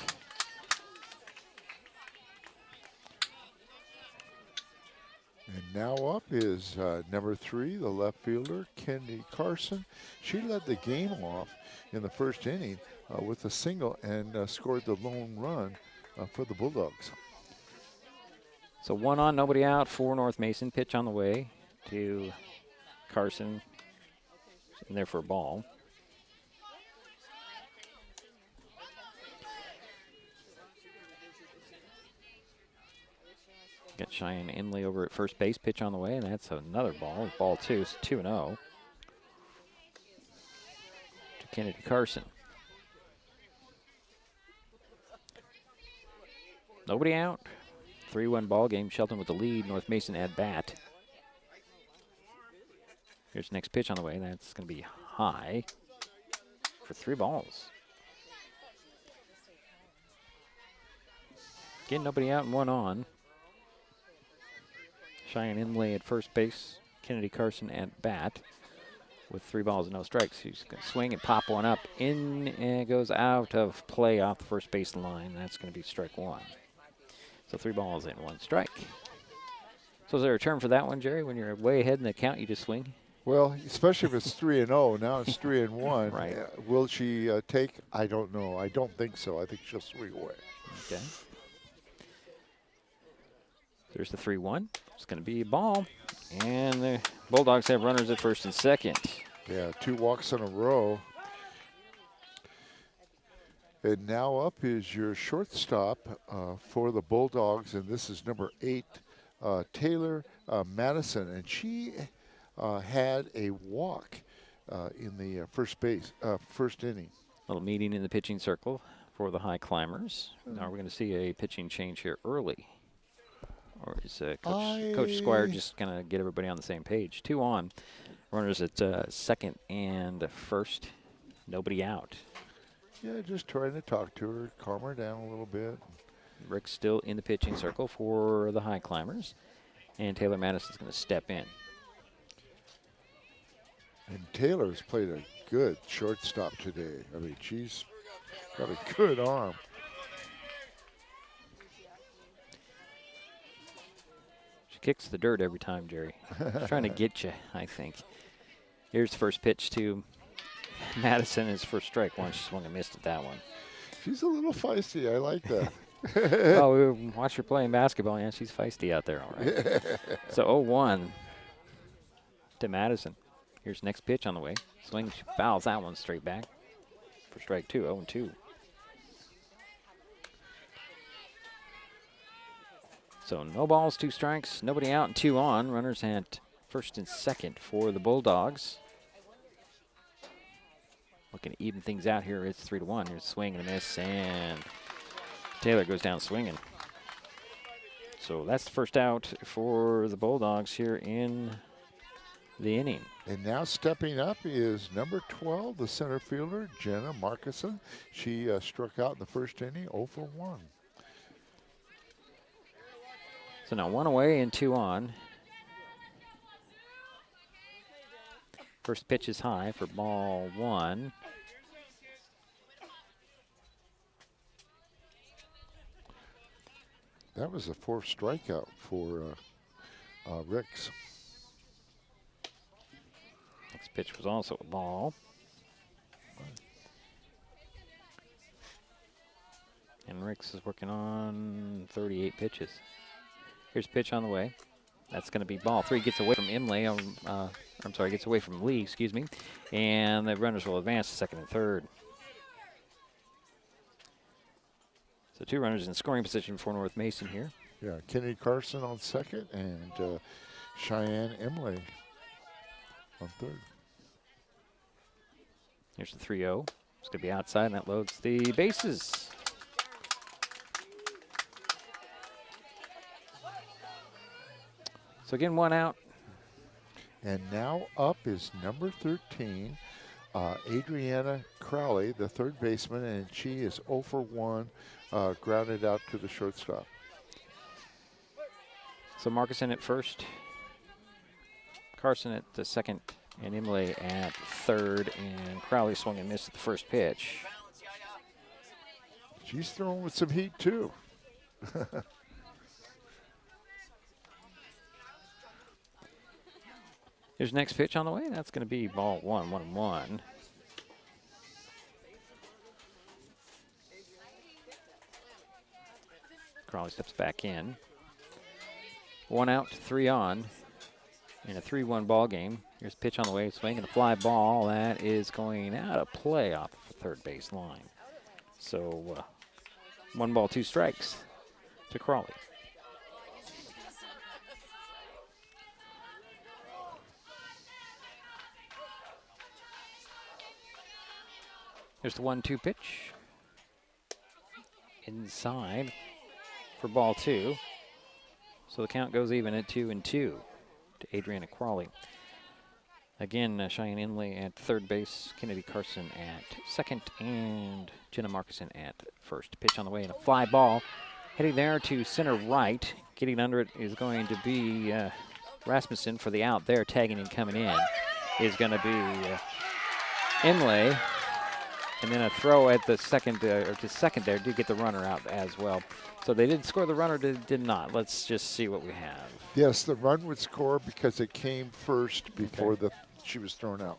And now up is number 3, the left fielder, Kendi Carson. She led the game off in the 1st inning with a single and scored the lone run for the Bulldogs. So 1 on, nobody out for North Mason. Pitch on the way to Carson, in there for a ball. Got Cheyenne Imlay over at first base. Pitch on the way, and that's another ball. Ball 2 is 2-0 to Kennedy Carson. Nobody out. 3-1 ball game. Shelton with the lead. North Mason at bat. Here's the next pitch on the way. That's going to be high for 3 balls. Again, nobody out and 1 on. Cheyenne Imlay at first base. Kennedy Carson at bat with 3 balls and no strikes. He's going to swing and pop one up. In and it goes out of play off the first base line. That's going to be strike 1. So 3 balls and 1 strike. So is there a term for that one, Jerry? When you're way ahead in the count, you just swing? Well, especially if it's 3-0. Now it's 3-1. Right. Will she take? I don't know. I don't think so. I think she'll swing away. Okay. There's the 3-1. It's going to be a ball. And the Bulldogs have runners at first and second. Yeah, 2 walks in a row. And now up is your shortstop for the Bulldogs, and this is number 8, Taylor Madison. And she had a walk in the first inning. Little meeting in the pitching circle for the High Climbers. Now we're going to see a pitching change here early. Or is Coach Squire just going to get everybody on the same page? 2 on. Runners at second and first. Nobody out. Yeah, just trying to talk to her, calm her down a little bit. Rick's still in the pitching circle for the High Climbers. And Taylor Madison's going to step in. And Taylor's played a good shortstop today. I mean, she's got a good arm. She kicks the dirt every time, Jerry. She's trying to get you, I think. Here's the first pitch to Madison. His first strike. One, she swung and missed at that one. She's a little feisty. I like that. Oh, we watch her playing basketball. Yeah, she's feisty out there, all right. So 0-1 to Madison. Here's next pitch on the way. Swing, she fouls that one straight back for strike 2, 0-2. So no balls, 2 strikes, nobody out and 2 on. Runners at first and second for the Bulldogs. Looking to even things out here. It's 3-1. Here's a swing and a miss, and Taylor goes down swinging. So that's the first out for the Bulldogs here in the inning. And now stepping up is number 12, the center fielder, Jenna Markison. She struck out in the first inning, 0 for 1. So now 1 away and 2 on. First pitch is high for ball 1. That was the 4th strikeout for Ricks. Next pitch was also a ball. And Ricks is working on 38 pitches. Here's a pitch on the way. That's going to be ball 3. Gets away from gets away from Lee, excuse me. And the runners will advance to second and third. So 2 runners in scoring position for North Mason here. Yeah, Kennedy Carson on second and Cheyenne Emily on third. Here's the 3-0. It's going to be outside, and that loads the bases. So again, 1 out. And now up is number 13, Adriana Crowley, the third baseman, and she is 0 for 1, grounded out to the shortstop. So Markison at first, Carson at the second, and Emily at third, and Crowley swung and missed at the first pitch. She's throwing with some heat, too. Here's next pitch on the way. That's going to be ball 1, 1-1. Crowley steps back in. 1 out, 3 on in a 3-1 ball game. Here's a pitch on the way, swinging a fly ball. That is going out of play off the third base line. So 1 ball, 2 strikes to Crowley. Here's the 1-2 pitch. Inside for ball 2. So the count goes even at 2-2 to Adriana Crowley. Again, Cheyenne Emily at third base, Kennedy Carson at second, and Jenna Markison at first. Pitch on the way and a fly ball. Heading there to center right. Getting under it is going to be Rasmussen for the out there. Tagging and coming in is going to be Emily. And then a throw at the second, or to second there, did get the runner out as well. So they did score, the runner did not. Let's just see what we have. Yes, the run would score because it came first before she was thrown out.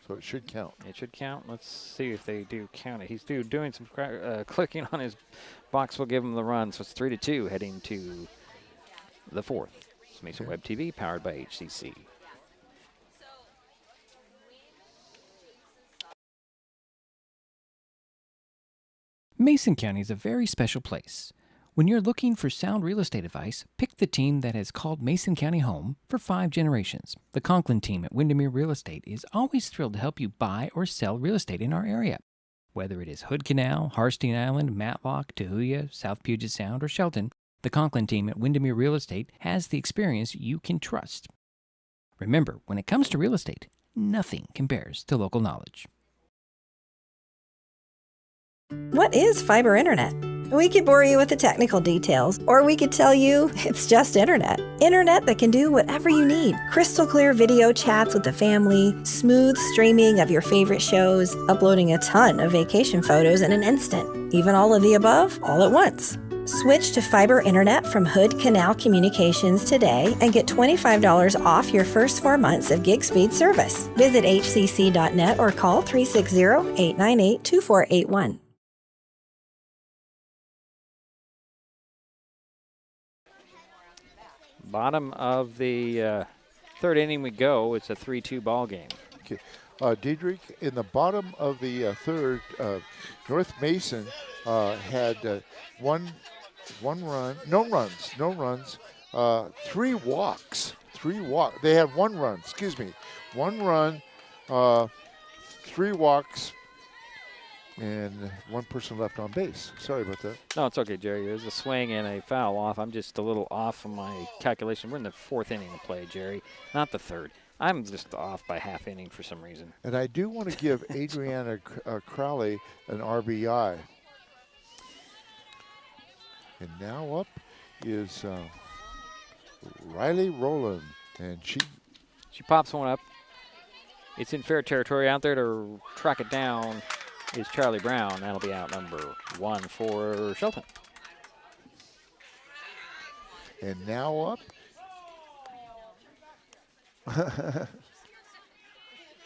So it should count. It should count. Let's see if they do count it. He's doing some clicking on his box. Will give him the run. So it's 3-2 heading to the 4th. It's Mesa Web TV powered by HCC. Mason County is a very special place. When you're looking for sound real estate advice, pick the team that has called Mason County home for 5 generations. The Conklin team at Windermere Real Estate is always thrilled to help you buy or sell real estate in our area. Whether it is Hood Canal, Harstein Island, Matlock, Tahuya, South Puget Sound, or Shelton, the Conklin team at Windermere Real Estate has the experience you can trust. Remember, when it comes to real estate, nothing compares to local knowledge. What is fiber internet? We could bore you with the technical details, or we could tell you it's just internet. Internet that can do whatever you need. Crystal clear video chats with the family, smooth streaming of your favorite shows, uploading a ton of vacation photos in an instant. Even all of the above, all at once. Switch to fiber internet from Hood Canal Communications today and get $25 off your first 4 months of gig speed service. Visit hcc.net or call 360-898-2481. Bottom of the third inning we go. It's a 3-2 ball game. Okay. Diedrich, in the bottom of the third, North Mason had one run, no runs, 3 walks. They had 1 run, 1 run, 3 walks, and 1 person left on base. Sorry about that. No, it's okay, Jerry. There's a swing and a foul off. I'm just a little off on my calculation. We're in the 4th inning to play, Jerry, not the 3rd. I'm just off by half inning for some reason. And I do want to give Adriana Crowley an RBI. And now up is Riley Rowland, and she pops one up. It's in fair territory. Out there to track it down is Charlie Brown. That'll be out number 1 for Shelton. And now up.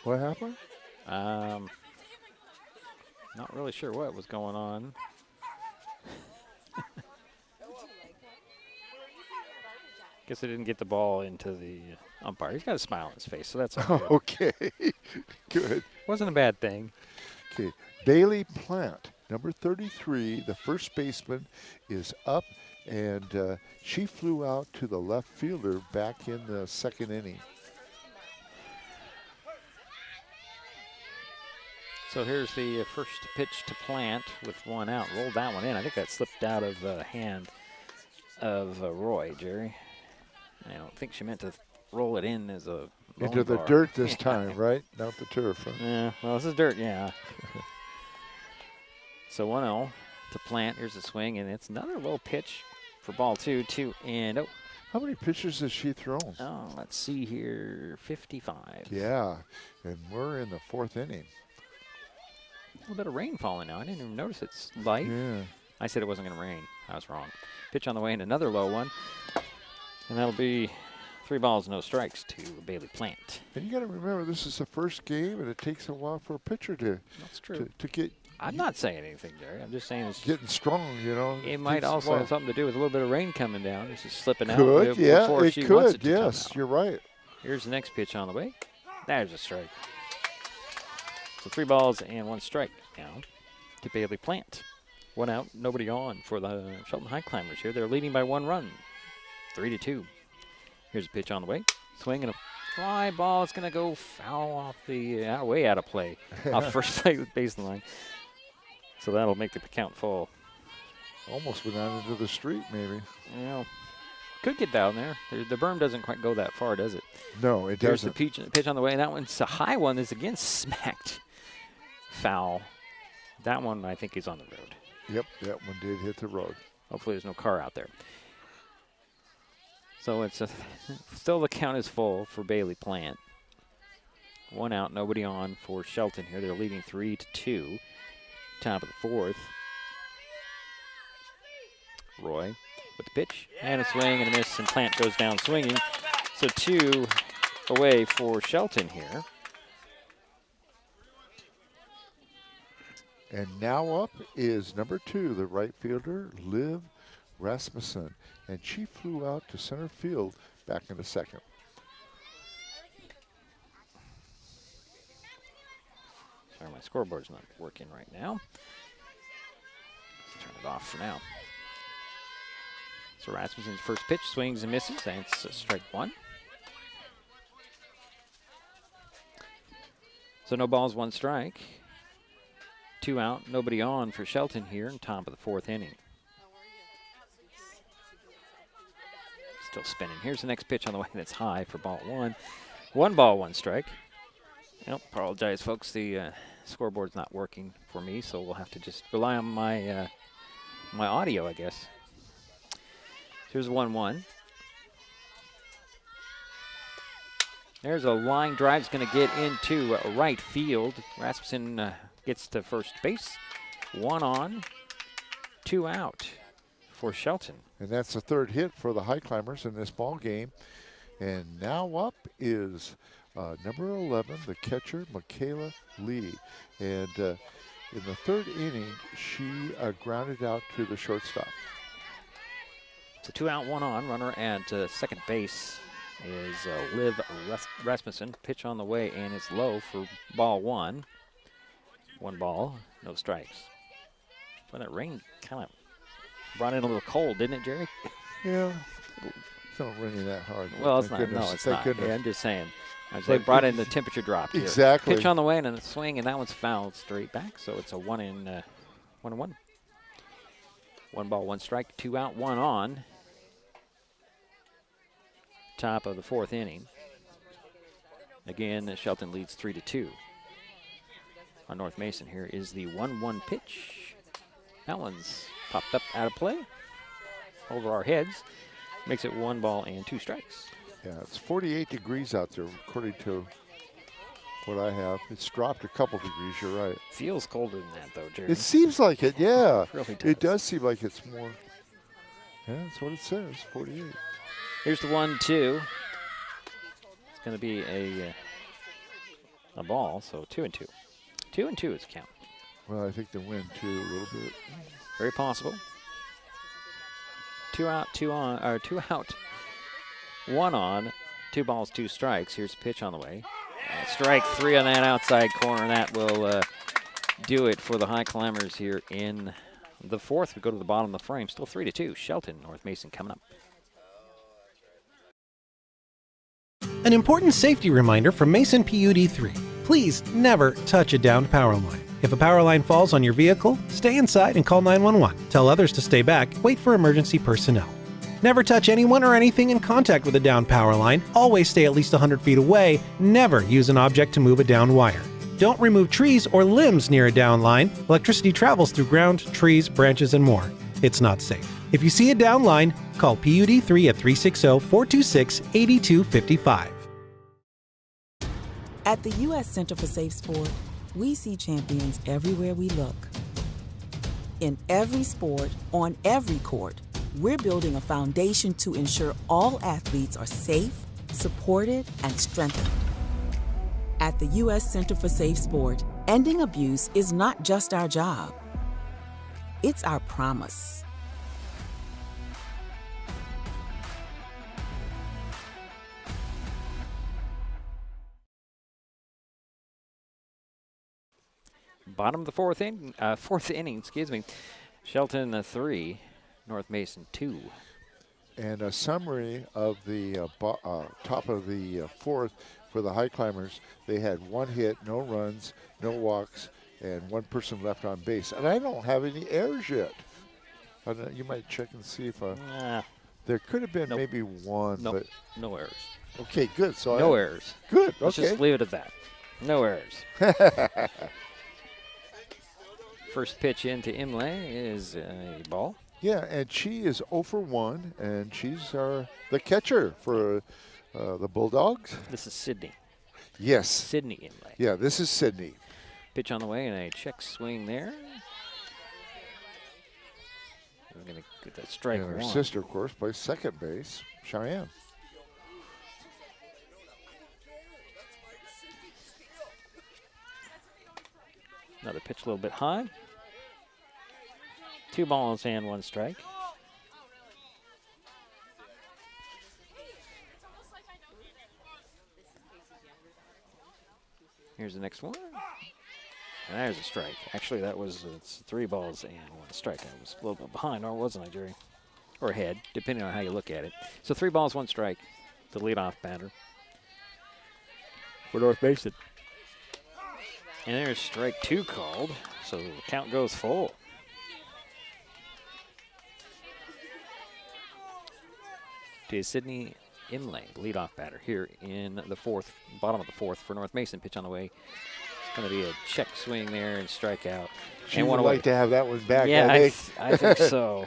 What happened? Not really sure what was going on. Guess I didn't get the ball into the umpire. He's got a smile on his face, so that's all good. Okay, good. Wasn't a bad thing. Okay, Bailey Plant, number 33, the first baseman, is up, and she flew out to the left fielder back in the 2nd inning. So here's the first pitch to Plant with 1 out. Rolled that one in. I think that slipped out of the hand of Roy, Jerry. I don't think she meant to roll it in as a Into the dirt this time, right? Not the turf. Huh? Yeah, well, this is dirt, yeah. So 1-0 to Plant. Here's a swing, and it's another low pitch for ball 2. And oh. How many pitches has she thrown? Oh, let's see here. 55. Yeah, and we're in the 4th inning. A little bit of rain falling now. I didn't even notice it's light. Yeah. I said it wasn't going to rain. I was wrong. Pitch on the way and another low one. And that'll be 3 balls, no strikes to Bailey Plant. And you got to remember, this is the first game, and it takes a while for a pitcher to That's true. to get. I'm not saying anything, Jerry. I'm just saying it's getting strong, you know. It might also have something to do with a little bit of rain coming down. It's just slipping out. Could, yeah, before it she wants could. it to come Yes, out. you're right. Here's the next pitch on the way. There's a strike. So 3 balls and 1 strike now to Bailey Plant. 1 out, nobody on for the Shelton Highclimbers here. They're leading by 1 run, 3-2. Here's a pitch on the way. Swing and a fly ball. It's going to go foul off the way out of play. Off first baseline. So that'll make the count full. Almost went out into the street, maybe. Yeah. Could get down there. The berm doesn't quite go that far, does it? No, it Here's doesn't. the pitch on the way. That one's a high one. Is again smacked foul. That one, I think, is on the road. Yep, that one did hit the road. Hopefully there's no car out there. So it's still the count is full for Bailey Plant. 1 out, nobody on for Shelton here. They're leading 3-2. Top of the 4th. Roy with the pitch and a swing and a miss, and Plant goes down swinging. So 2 away for Shelton here. And now up is number 2, the right fielder, Liv Rasmussen. And she flew out to center field back in the 2nd. Sorry, my scoreboard's not working right now. Let's turn it off for now. So Rasmussen's first pitch swings and misses, and it's strike one. So no balls, one strike. 2 out, nobody on for Shelton here in top of the 4th inning. Still spinning. Here's the next pitch on the way that's high for ball 1. 1 ball, 1 strike. Apologize, folks. The scoreboard's not working for me, so we'll have to just rely on my my audio, I guess. Here's 1-1. There's a line drive. It's going to get into right field. Rasmussen gets to first base. 1 on, 2 out for Shelton. And that's the 3rd hit for the Highclimbers in this ball game. And now up is number 11, the catcher, Michaela Lee. And in the 3rd inning, she grounded out to the shortstop. So 2 out, 1 on. Runner at second base is Liv Rasmussen. Pitch on the way, and it's low for ball 1. 1 ball, no strikes. But that rain kind of brought in a little cold, didn't it, Jerry? Yeah, it's not raining that hard. Well, it's not. Goodness. No, it's Thank not. Goodness. Yeah, I'm just saying. They brought in the temperature drop here. Exactly. Pitch on the way and a swing, and that one's fouled straight back. So it's a 1-1. 1 ball, 1 strike. 2 out, 1 on. Top of the 4th inning. Again, Shelton leads 3-2. On North Mason, here is the 1-1 pitch. That one's popped up out of play over our heads. Makes it 1 ball and 2 strikes. Yeah, it's 48 degrees out there, according to what I have. It's dropped a couple degrees, you're right. Feels colder than that, though, Jerry. It seems like it, yeah. It really does. It does seem like it's more. Yeah, that's what it says, 48. Here's the 1-2. It's going to be a ball, so 2-2. 2-2 is the count. Well, I think they win, too, a little bit. Very possible. 2 out, 2 on, or 2 out, 1 on, 2 balls, 2 strikes. Here's a pitch on the way. Strike 3 on that outside corner. That will do it for the Highclimbers here in the 4th. We go to the bottom of the frame. Still 3-2. Shelton, North Mason coming up. An important safety reminder from Mason PUD 3. Please never touch a downed power line. If a power line falls on your vehicle, stay inside and call 911. Tell others to stay back. Wait for emergency personnel. Never touch anyone or anything in contact with a downed power line. Always stay at least 100 feet away. Never use an object to move a downed wire. Don't remove trees or limbs near a downed line. Electricity travels through ground, trees, branches, and more. It's not safe. If you see a downed line, call PUD 3 at 360-426-8255. At the U.S. Center for Safe Sport, we see champions everywhere we look. In every sport, on every court, we're building a foundation to ensure all athletes are safe, supported, and strengthened. At the U.S. Center for Safe Sport, ending abuse is not just our job. It's our promise. Bottom of the 4th inning, excuse me. Shelton 3, North Mason 2. And a summary of the top of the 4th for the Highclimbers. They had 1 hit, no runs, no walks, and 1 person left on base. And I don't have any errors yet. I don't know, you might check and see if there could have been maybe 1, but no errors. Okay, good. So no errors. Good. Let's okay. just leave it at that. No errors. First pitch into Imlay is a ball. Yeah, and she is 0 for 1, and she's the catcher for the Bulldogs. This is Sydney. Yes. Sydney Imlay. Yeah, this is Sydney. Pitch on the way and a check swing there. We're going to get that strike and her 1. sister, of course, plays second base, Cheyenne. Another pitch a little bit high. 2 balls and 1 strike. Here's the next one. And there's a strike. Actually, that was 3 balls and 1 strike. I was a little bit behind, or wasn't I, Jerry? or head, depending on how you look at it. So 3 balls, 1 strike, the leadoff batter for North Mason. And there's strike 2 called, so the count goes full. To Sydney Inlay, leadoff batter here in the 4th, bottom of the 4th for North Mason. Pitch on the way. It's going to be a check swing there and strikeout. She would like to have that one back, yeah, I think. I think so.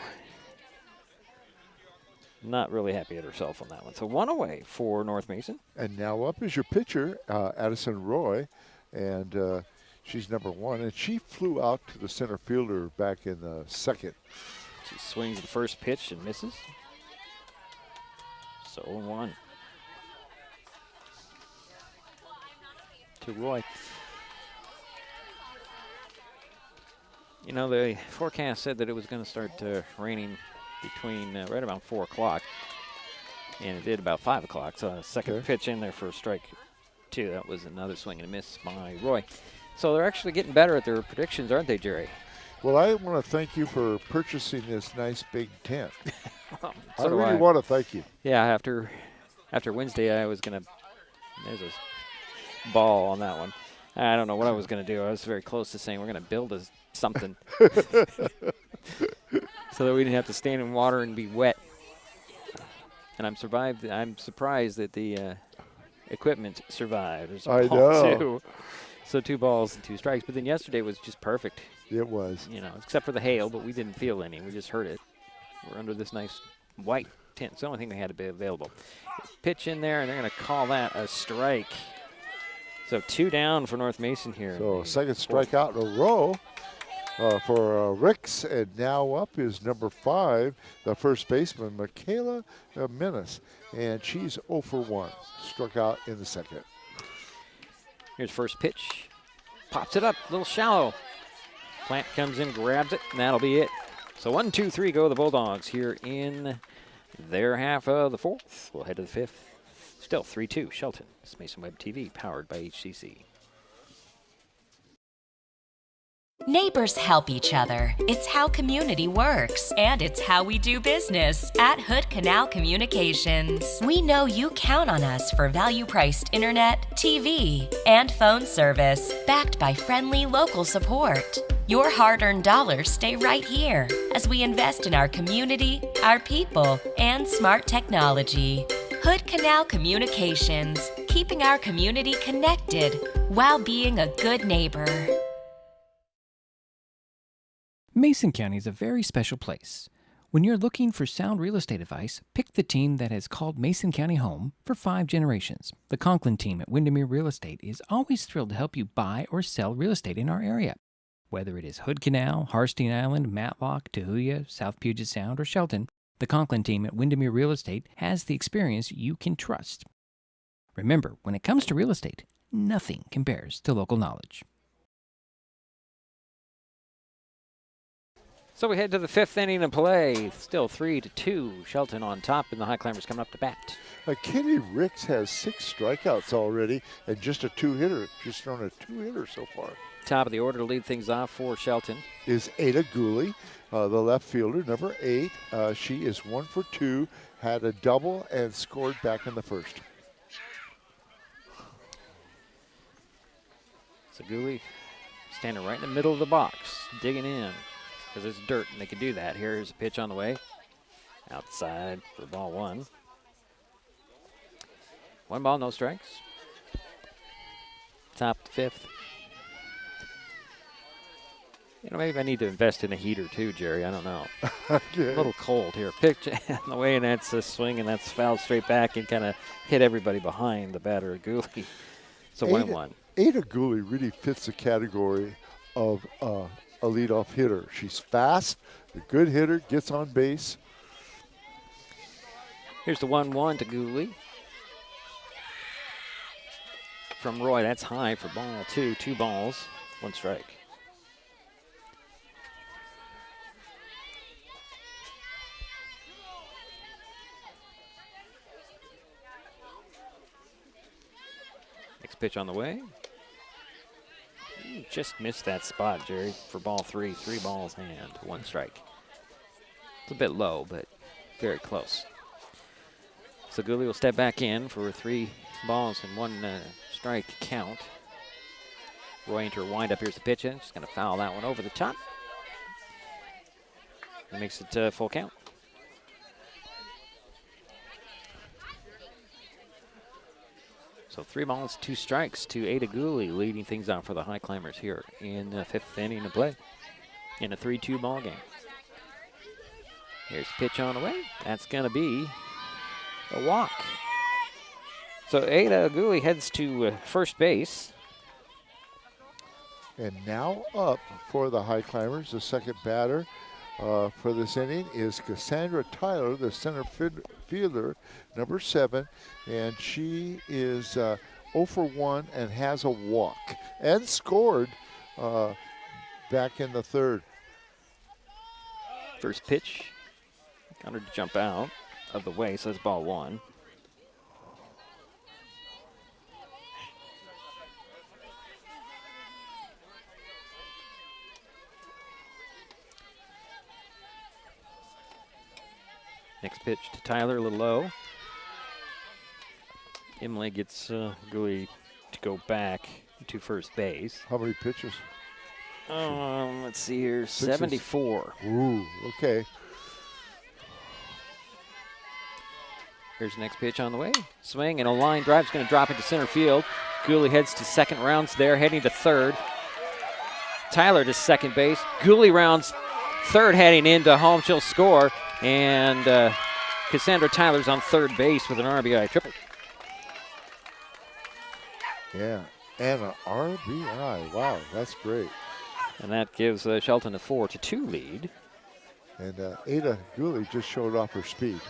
Not really happy at herself on that one. So 1 away for North Mason. And now up is your pitcher, Addison Roy, and she's number 1. And she flew out to the center fielder back in the 2nd. She swings the first pitch and misses. So 0-1 to Roy. You know, the forecast said that it was going to start raining between right around 4 o'clock, and it did about 5 o'clock. So a second pitch in there for strike 2. That was another swing and a miss by Roy. So they're actually getting better at their predictions, aren't they, Jerry? Well, I want to thank you for purchasing this nice big tent. So I really want to thank you. Yeah, after Wednesday, I was going to – there's a ball on that one. I don't know what I was going to do. I was very close to saying we're going to build something so that we didn't have to stand in water and be wet. And I'm surprised that the equipment survived. There's a I ball know. too. So 2 balls and 2 strikes. But then yesterday was just perfect. It was. You know, except for the hail, but we didn't feel any. We just heard it. We're under this nice white tent. It's the only thing they had to be available. Pitch in there, and they're going to call that a strike. So 2 down for North Mason here. So second strikeout in a row for Ricks. And now up is number 5, the first baseman, Michaela Menace. And she's 0 for 1. Struck out in the 2nd. Here's first pitch. Pops it up, a little shallow. Plant comes in, grabs it, and that'll be it. So 1, 2, 3 go the Bulldogs here in their half of the 4th. We'll head to the 5th. Still 3-2 Shelton. It's Mason Web TV, powered by HCC. Neighbors help each other. It's how community works, and it's how we do business at Hood Canal Communications. We know you count on us for value-priced internet, TV, and phone service, backed by friendly local support. Your hard-earned dollars stay right here as we invest in our community, our people, and smart technology. Hood Canal Communications, keeping our community connected while being a good neighbor. Mason County is a very special place. When you're looking for sound real estate advice, pick the team that has called Mason County home for 5 generations. The Conklin team at Windermere Real Estate is always thrilled to help you buy or sell real estate in our area. Whether it is Hood Canal, Harstein Island, Matlock, Tahuya, South Puget Sound, or Shelton, the Conklin team at Windermere Real Estate has the experience you can trust. Remember, when it comes to real estate, nothing compares to local knowledge. So we head to the 5th inning of play. Still 3-2. Shelton on top, and the Highclimbers coming up to bat. Kenny Ricks has 6 strikeouts already and just a 2-hitter. She's thrown a 2-hitter so far. Top of the order to lead things off for Shelton is Ada Gooley, the left fielder, number 8. She is 1 for 2, had a double and scored back in the 1st. So Gooley standing right in the middle of the box, digging in. Because it's dirt, and they can do that. Here's a pitch on the way. Outside for ball 1. 1 ball, no strikes. Top of the 5th. You know, maybe I need to invest in a heater too, Jerry. I don't know. Okay. A little cold here. Pitch on the way, and that's a swing, and that's fouled straight back and kind of hit everybody behind the batter, Gooley. So 1-1. Ada Gooley really fits the category of a leadoff hitter. She's fast, a good hitter, gets on base. Here's the 1-1 to Gooley. From Roy, that's high for ball 2. 2 balls, 1 strike. Next pitch on the way. Ooh, just missed that spot, Jerry, for ball 3. 3 balls and 1 strike. It's a bit low, but very close. So Gooley will step back in for 3 balls and 1 strike count. Roy into her windup. Here's the pitch in. She's going to foul that one over the top. That makes it full count. So 3 balls, 2 strikes to Ada Gooley, leading things out for the Highclimbers here in the 5th inning of play in a 3-2 ball game. Here's the pitch on the way. That's going to be a walk. So Ada Gooley heads to first base. And now up for the Highclimbers, the second batter for this inning is Cassandra Tyler, the center fielder, number 7, and she is 0 for 1 and has a walk and scored back in the 3rd. First pitch, got her to jump out of the way, so that's ball 1. Next pitch to Tyler, a little low. Emily gets Gooley to go back to first base. How many pitches? Let's see here, 74. Ooh, okay. Here's the next pitch on the way. Swing and a line drive is going to drop into center field. Gooley heads to second, rounds there, heading to third. Tyler to second base. Gooley rounds third, heading into home. She'll score. And Cassandra Tyler's on third base with an RBI triple. Yeah, and an RBI. Wow, that's great. And that gives Shelton a 4-2 lead. And Ada Gooley just showed off her speed.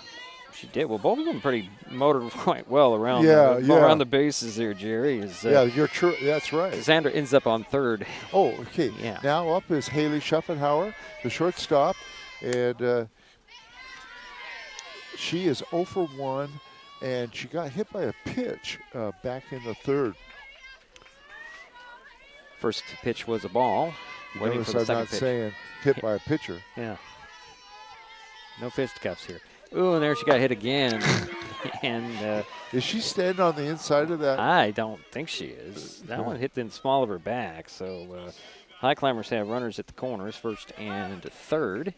She did. Well, both of them pretty motored quite well around, around the bases there, Jerry. Yeah, you're true. That's right. Cassandra ends up on third. Oh, okay. Yeah. Now up is Haley Schuffenhauer, the shortstop, and she is 0 for 1, and she got hit by a pitch back in the 3rd. First pitch was a ball. Waiting for the second pitch. Saying hit by a pitcher. Yeah. No fisticuffs here. Ooh, and there she got hit again. And is she standing on the inside of that? I don't think she is. That one hit in the small of her back. So Highclimbers have runners at the corners, first and third.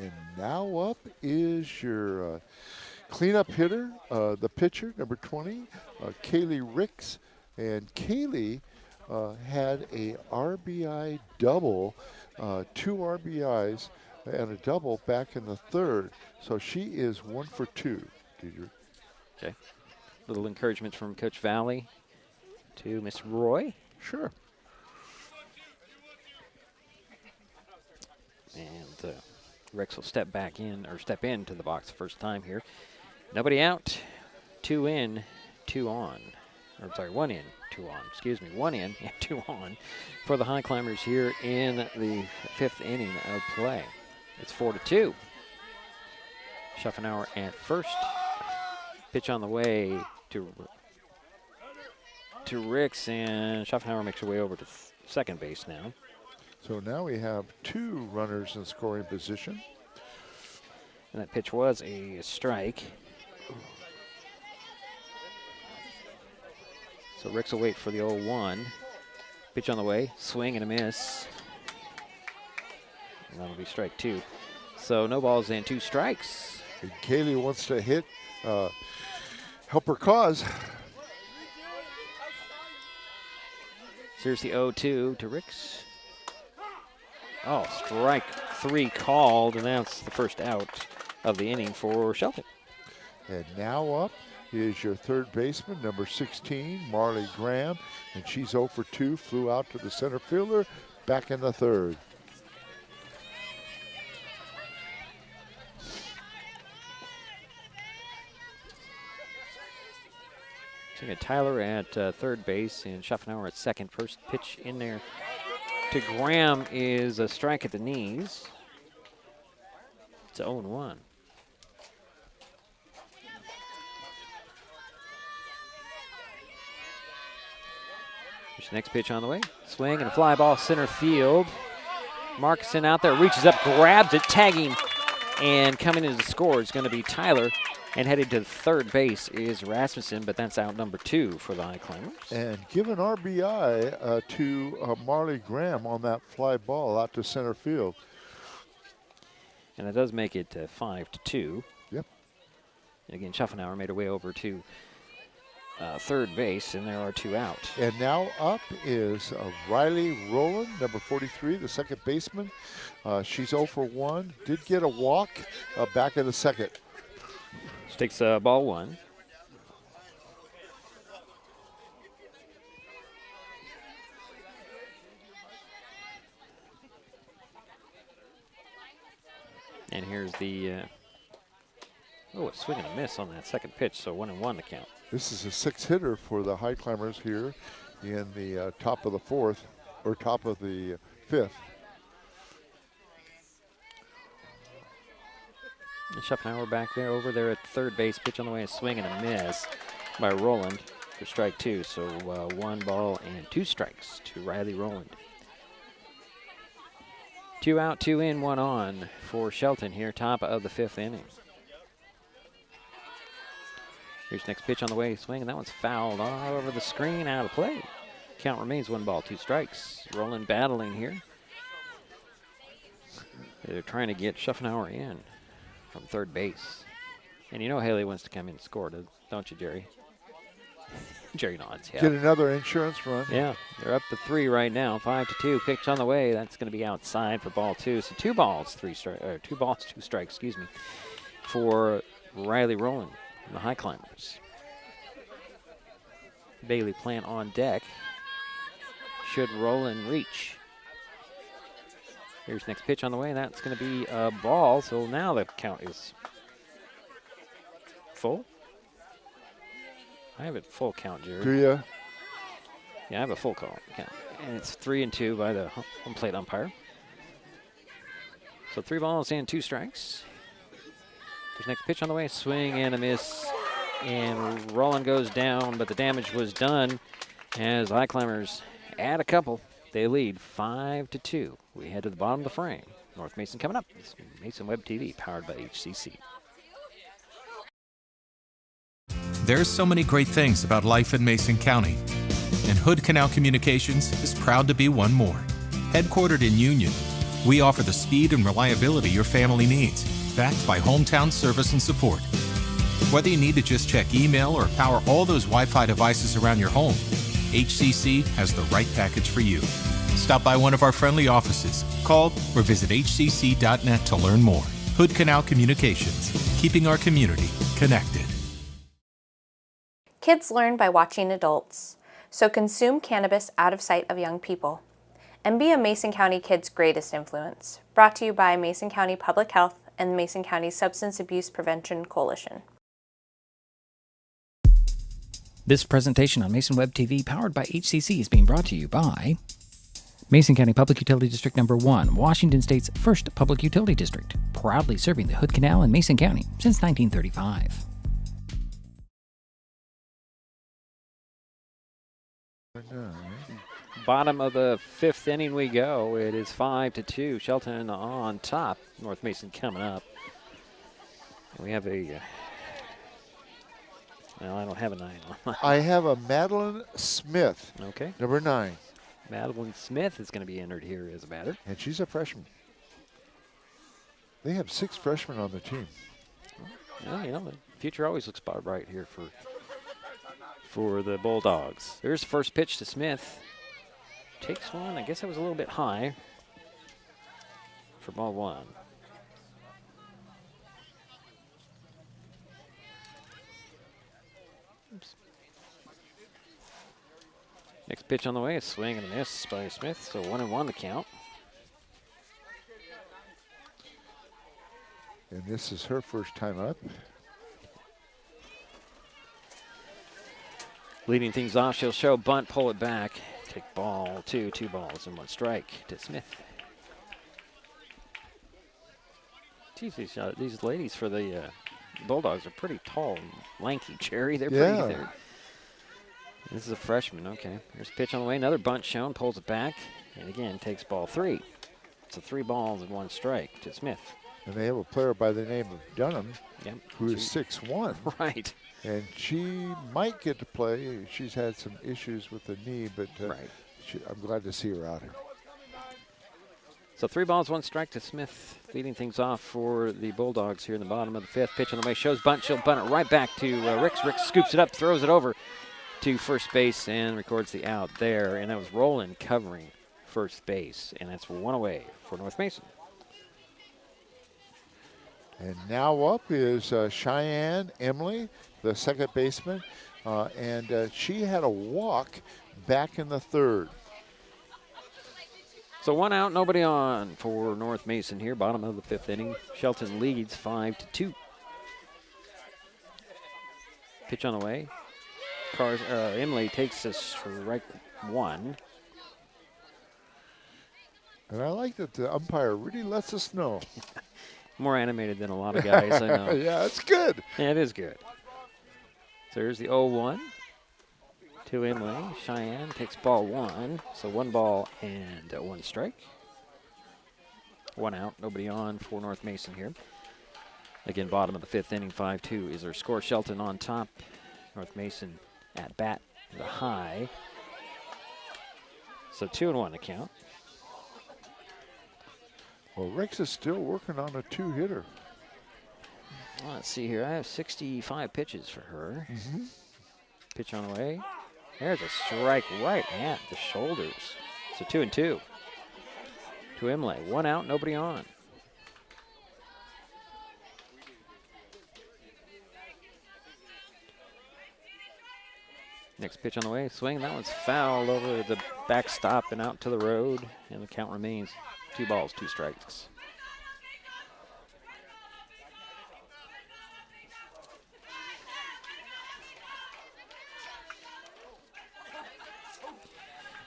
And now up is your cleanup hitter, the pitcher, number 20, Kaylee Ricks. And Kaylee had a RBI double, 2 RBIs and a double back in the 3rd. So she is 1 for 2, Deidre. Okay. Little encouragement from Coach Valley to Miss Roy. Sure. And Rex will step into the box the first time here. Nobody out. 2 in, 2 on. Or sorry, 1 in, 2 on. Excuse me, 1 in and 2 on for the Highclimbers here in the 5th inning of play. It's 4-2. Schuffenhauer at first. Pitch on the way to Ricks, and Schuffenhauer makes her way over to second base now. So now we have 2 runners in scoring position. And that pitch was a strike. So Ricks will wait for the 0-1. Pitch on the way, swing and a miss. And that'll be strike 2. So no balls and 2 strikes. And Kaylee wants to hit, help her cause. Here's the 0-2 to Ricks. Oh, strike 3 called, and that's the first out of the inning for Shelton. And now up is your third baseman, number 16, Marley Graham, and she's 0 for 2, flew out to the center fielder, back in the 3rd. So you got Tyler at third base and Schuffenhauer at second. First pitch in there to Graham is a strike at the knees. It's 0-1. There's the next pitch on the way. Swing and a fly ball center field. Markson out there, reaches up, grabs it, tagging And coming into the score is going to be Tyler. And headed to third base is Rasmussen, but that's out number 2 for the Highclimbers. And give an RBI to Marley Graham on that fly ball out to center field. And that does make it 5-2. Yep. And again, Schaffenauer made her way over to third base, and there are 2 out. And now up is Riley Rowland, number 43, the second baseman. She's 0 for 1. Did get a walk back in the second. She takes ball 1. And here's the, a swing and a miss on that second pitch, so 1-1 the count. This is a 6-hitter for the Highclimbers here in the top of the 4th, or top of the 5th. And Schaffenauer back there, over there at third base, pitch on the way, a swing and a miss by Rowland for strike 2. So 1 ball and 2 strikes to Riley Rowland. 2 out, 2 in, 1 on for Shelton here, top of the 5th inning. Here's next pitch on the way, swing, and that one's fouled all over the screen, out of play. Count remains 1 ball, 2 strikes. Rowland battling here. They're trying to get Schaffenauer in from third base. And you know Haley wants to come in and score, don't you, Jerry? Jerry nods, yeah. Get another insurance run. Yeah, they're up to 3 right now, 5-2. Pitch on the way, that's going to be outside for ball 2. So 2 balls, 2 strikes, excuse me, for Riley Rowland and the Highclimbers. Bailey Plant on deck. Should Rowland reach? Here's next pitch on the way, and that's going to be a ball. So now the count is full. I have it full count, Jerry. Do you? Yeah, I have a full count. And it's 3-2 by the home plate umpire. So 3 balls and 2 strikes. There's next pitch on the way, swing and a miss. And Rowland goes down, but the damage was done as Highclimbers add a couple. They lead 5-2. We head to the bottom of the frame. North Mason coming up. It's Mason Web TV, powered by HCC. There's so many great things about life in Mason County, and Hood Canal Communications is proud to be one more. Headquartered in Union, we offer the speed and reliability your family needs, backed by hometown service and support. Whether you need to just check email or power all those Wi-Fi devices around your home, HCC has the right package for you. Stop by one of our friendly offices, call or visit hcc.net to learn more. Hood Canal Communications, keeping our community connected. Kids learn by watching adults, so consume cannabis out of sight of young people. And be a Mason County kid's greatest influence. Brought to you by Mason County Public Health and the Mason County Substance Abuse Prevention Coalition. This presentation on Mason Web TV, powered by HCC, is being brought to you by Mason County Public Utility District Number 1, Washington State's first public utility district, proudly serving the Hood Canal in Mason County since 1935. Bottom of the 5th inning we go. It is 5-2. Shelton on top. North Mason coming up. And we have a... well, I don't have a 9 on. I have a Madeline Smith. Okay. Number 9. Madeline Smith is going to be entered here as a batter. And she's a freshman. They have 6 freshmen on the team. Well, you know, the future always looks bright here for the Bulldogs. There's the first pitch to Smith. Takes one. I guess that was a little bit high for ball 1. Oops. Next pitch on the way, a swing and a miss by Smith, so 1-1 the count. And this is her first time up. Leading things off, she'll show bunt, pull it back. Take ball 2, 2 balls and 1 strike to Smith. Geez, these ladies for the Bulldogs are pretty tall and lanky, Jerry. They're pretty there. This is a freshman, okay. Here's a pitch on the way, another bunt shown, pulls it back, and again takes ball 3. So 3 balls and 1 strike to Smith. And they have a player by the name of Dunham, Yep. who is 6'1". Right. And she might get to play. She's had some issues with the knee, but Right. I'm glad to see her out here. So 3 balls, 1 strike to Smith, leading things off for the Bulldogs here in the bottom of the 5th. Pitch on the way, shows bunt. She'll bunt it right back to Ricks. Ricks scoops it up, throws it over to first base, and records the out there. And that was Roland covering first base, and that's 1 away for North Mason. And now up is Cheyenne Emily, the second baseman, and she had a walk back in the 3rd. So 1 out, nobody on for North Mason here, bottom of the 5th inning. Shelton leads 5-2. Pitch on the way. Emily takes a strike 1. And I like that the umpire really lets us know. More animated than a lot of guys, I know. Yeah, it's good. Yeah, it is good. So here's the 0-1 to Emily. Cheyenne takes ball 1. So 1 ball and 1 strike. 1 out, nobody on for North Mason here. Again, bottom of the 5th inning, 5-2 is our score. Shelton on top. North Mason at bat, the high. So 2-1 to count. Well, Rex is still working on a 2-hitter. Let's see here. I have 65 pitches for her. Pitch on the way. There's a strike right at the shoulders. So 2-2 to Emily. 1 out, nobody on. Next pitch on the way. Swing. That one's fouled over the backstop and out to the road. And the count remains 2 balls, 2 strikes.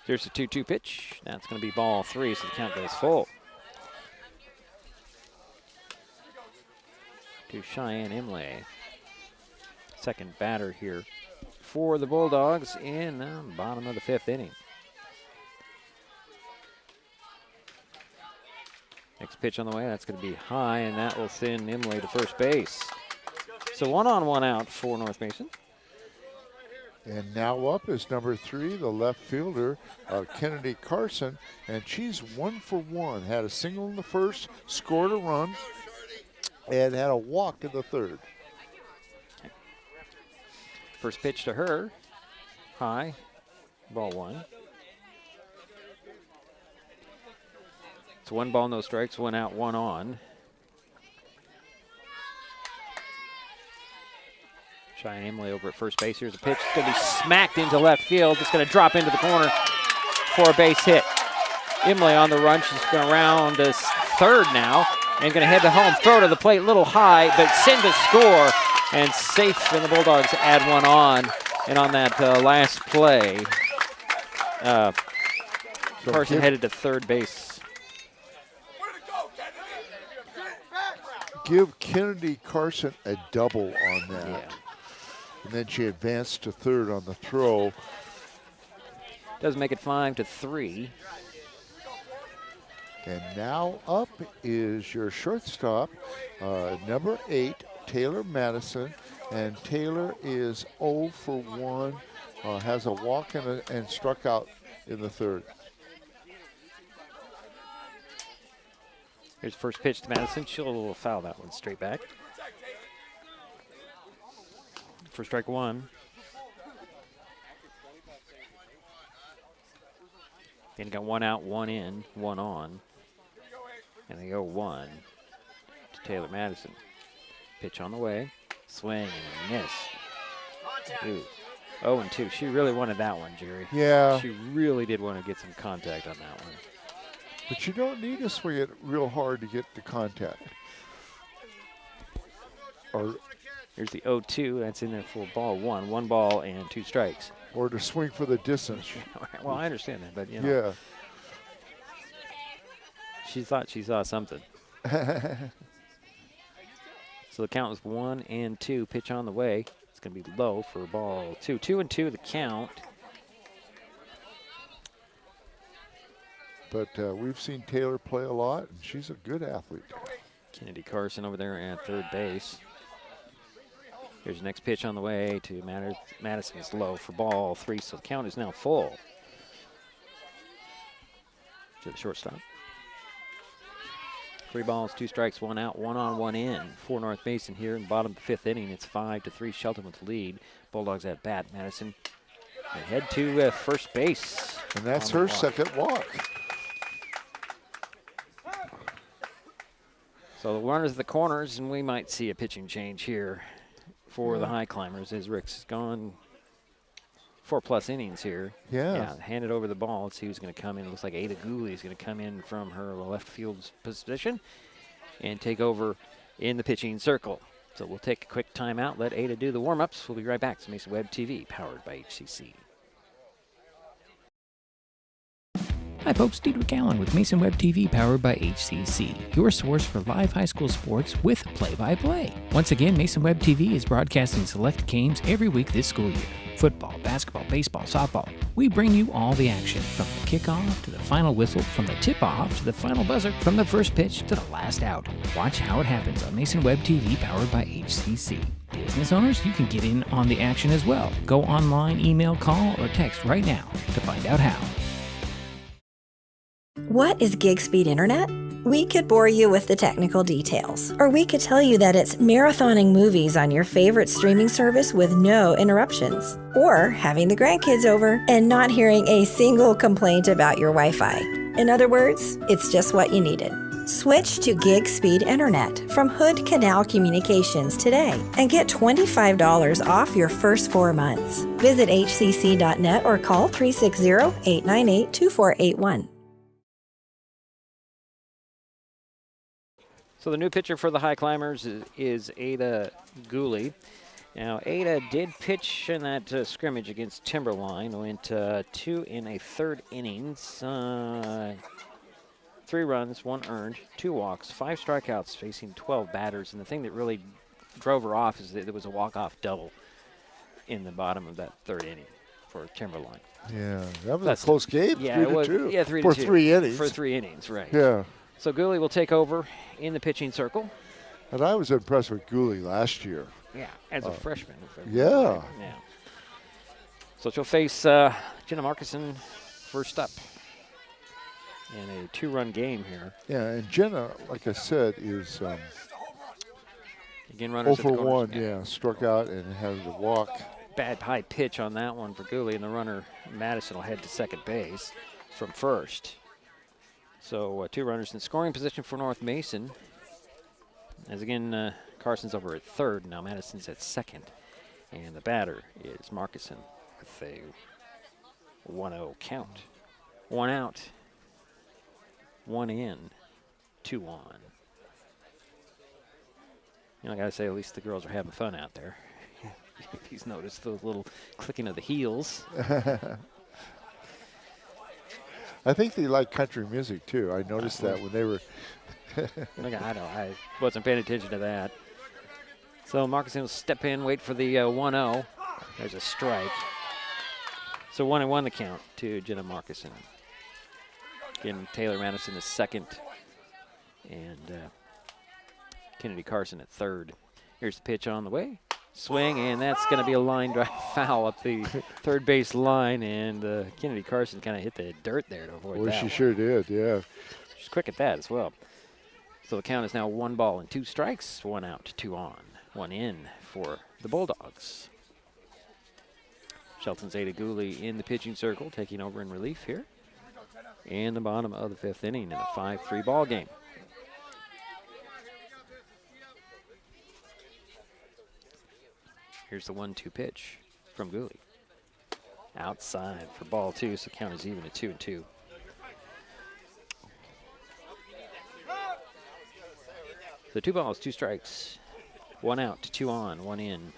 Here's the 2-2 pitch. That's going to be ball 3, so the count goes full. To Cheyenne Emily. Second batter here for the Bulldogs in the bottom of the 5th inning. Next pitch on the way, that's going to be high, and that will send Emily to first base. So 1 on, 1 out for North Mason. And now up is number 3, the left fielder, Kennedy Carson, and she's 1 for 1. Had a single in the 1st, scored a run, and had a walk in the 3rd. First pitch to her, high, ball 1. It's 1 ball, no strikes, 1 out, 1 on. Cheyenne Emily over at first base. Here's a pitch. It's going to be smacked into left field. It's going to drop into the corner for a base hit. Emily on the run. She's going to round to 3rd now and going to head to home. Throw to the plate, a little high, but send a score and safe. And the Bulldogs add 1 on. And on that last play, Carson headed to 3rd base. Give Kennedy Carson a double on that. Yeah. And then she advanced to 3rd on the throw. Does make it 5-3. And now up is your shortstop, number 8, Taylor Madison. And Taylor is 0 for 1, has a walk and struck out in the 3rd. Here's first pitch to Madison. She'll foul that one straight back. For strike 1. Then got 1 out, 1 in, 1 on. And they go 1 to Taylor Madison. Pitch on the way. Swing and a miss. Ooh. 0-2. She really wanted that one, Jerry. Yeah. She really did want to get some contact on that one. But you don't need to swing it real hard to get the contact. Or here's the 0-2. That's in there for ball 1. 1 ball and 2 strikes. Or to swing for the distance. Well, I understand that, but, you know. Yeah. She thought she saw something. So the count was 1 and 2. Pitch on the way. It's going to be low for ball 2. 2-2 the count. But we've seen Taylor play a lot, and she's a good athlete. Kennedy Carson over there at third base. Here's the next pitch on the way to Madison's low for ball 3, so the count is now full. To the shortstop. 3 balls, 2 strikes, 1 out, 1 on, 1 in for North Mason here in the bottom of the 5th inning. It's 5-3, Shelton with the lead. Bulldogs at bat. Madison head to first base. And that's her second walk. So the runners at the corners, and we might see a pitching change here for the Highclimbers as Rick's gone 4+ innings here. Yeah. Handed over the ball. Let's see who's going to come in. It looks like Ada Gooley is going to come in from her left field position and take over in the pitching circle. So we'll take a quick timeout, let Ada do the warm-ups. We'll be right back to Mason Web TV, powered by HCC. Hi folks, Diedrich Allen with Mason Web TV powered by HCC, your source for live high school sports with play-by-play. Once again, Mason Web TV is broadcasting select games every week this school year. Football, basketball, baseball, softball. We bring you all the action from the kickoff to the final whistle, from the tip-off to the final buzzer, from the first pitch to the last out. Watch how it happens on Mason Web TV powered by HCC. Business owners, you can get in on the action as well. Go online, email, call, or text right now to find out how. What is gig speed internet? We could bore you with the technical details, or we could tell you that it's marathoning movies on your favorite streaming service with no interruptions, or having the grandkids over and not hearing a single complaint about your Wi-Fi. In other words, it's just what you needed. Switch to gig speed internet from Hood Canal Communications today and get $25 off your first 4 months. Visit hcc.net or call 360-898-2481. So the new pitcher for the Highclimbers is Ada Gooley. Now, Ada did pitch in that scrimmage against Timberline. Went 2 1/3 innings. 3 runs, 1 earned, 2 walks, 5 strikeouts, facing 12 batters. And the thing that really drove her off is that there was a walk-off double in the bottom of that 3rd inning for Timberline. Yeah, that was a close game. Yeah, 3-2. Yeah, 3-2. For 3 innings. For 3 innings, right. Yeah. So Gooley will take over in the pitching circle. And I was impressed with Gooley last year. Yeah, as a freshman. Yeah. Yeah. So she'll face Jenna Markison first up in a 2-run game here. Yeah, and Jenna, like I said, is again runners 0 at the for corners. 1. Yeah, struck out and had a walk. Bad high pitch on that one for Gooley, and the runner Madison will head to second base from first. So 2 runners in scoring position for North Mason. As again, Carson's over at third. Now Madison's at second. And the batter is Markison with a 1-0 count. 1 out, 1 in, 2 on. You know, I gotta say, at least the girls are having fun out there. If he's noticed the little clicking of the heels. I think they like country music too. I noticed that when they were. I wasn't paying attention to that. So Markison will step in, wait for the 1-0. There's a strike. So 1-1 the count to Jenna Markison. Again, Taylor Madison is second, and Kennedy Carson at third. Here's the pitch on the way. Swing, and that's going to be a line drive foul up the third base line, and Kennedy Carson kind of hit the dirt there to avoid that. Well, she sure did, yeah. She's quick at that as well. So the count is now 1 ball and 2 strikes, 1 out, 2 on, 1 in for the Bulldogs. Shelton's Ada Gooley in the pitching circle, taking over in relief here. And the bottom of the 5th inning in a 5-3 ball game. Here's the 1-2 pitch from Gooley. Outside for ball 2, so count is even at 2-2. So 2 balls, 2 strikes, 1 out, 2 on, 1 in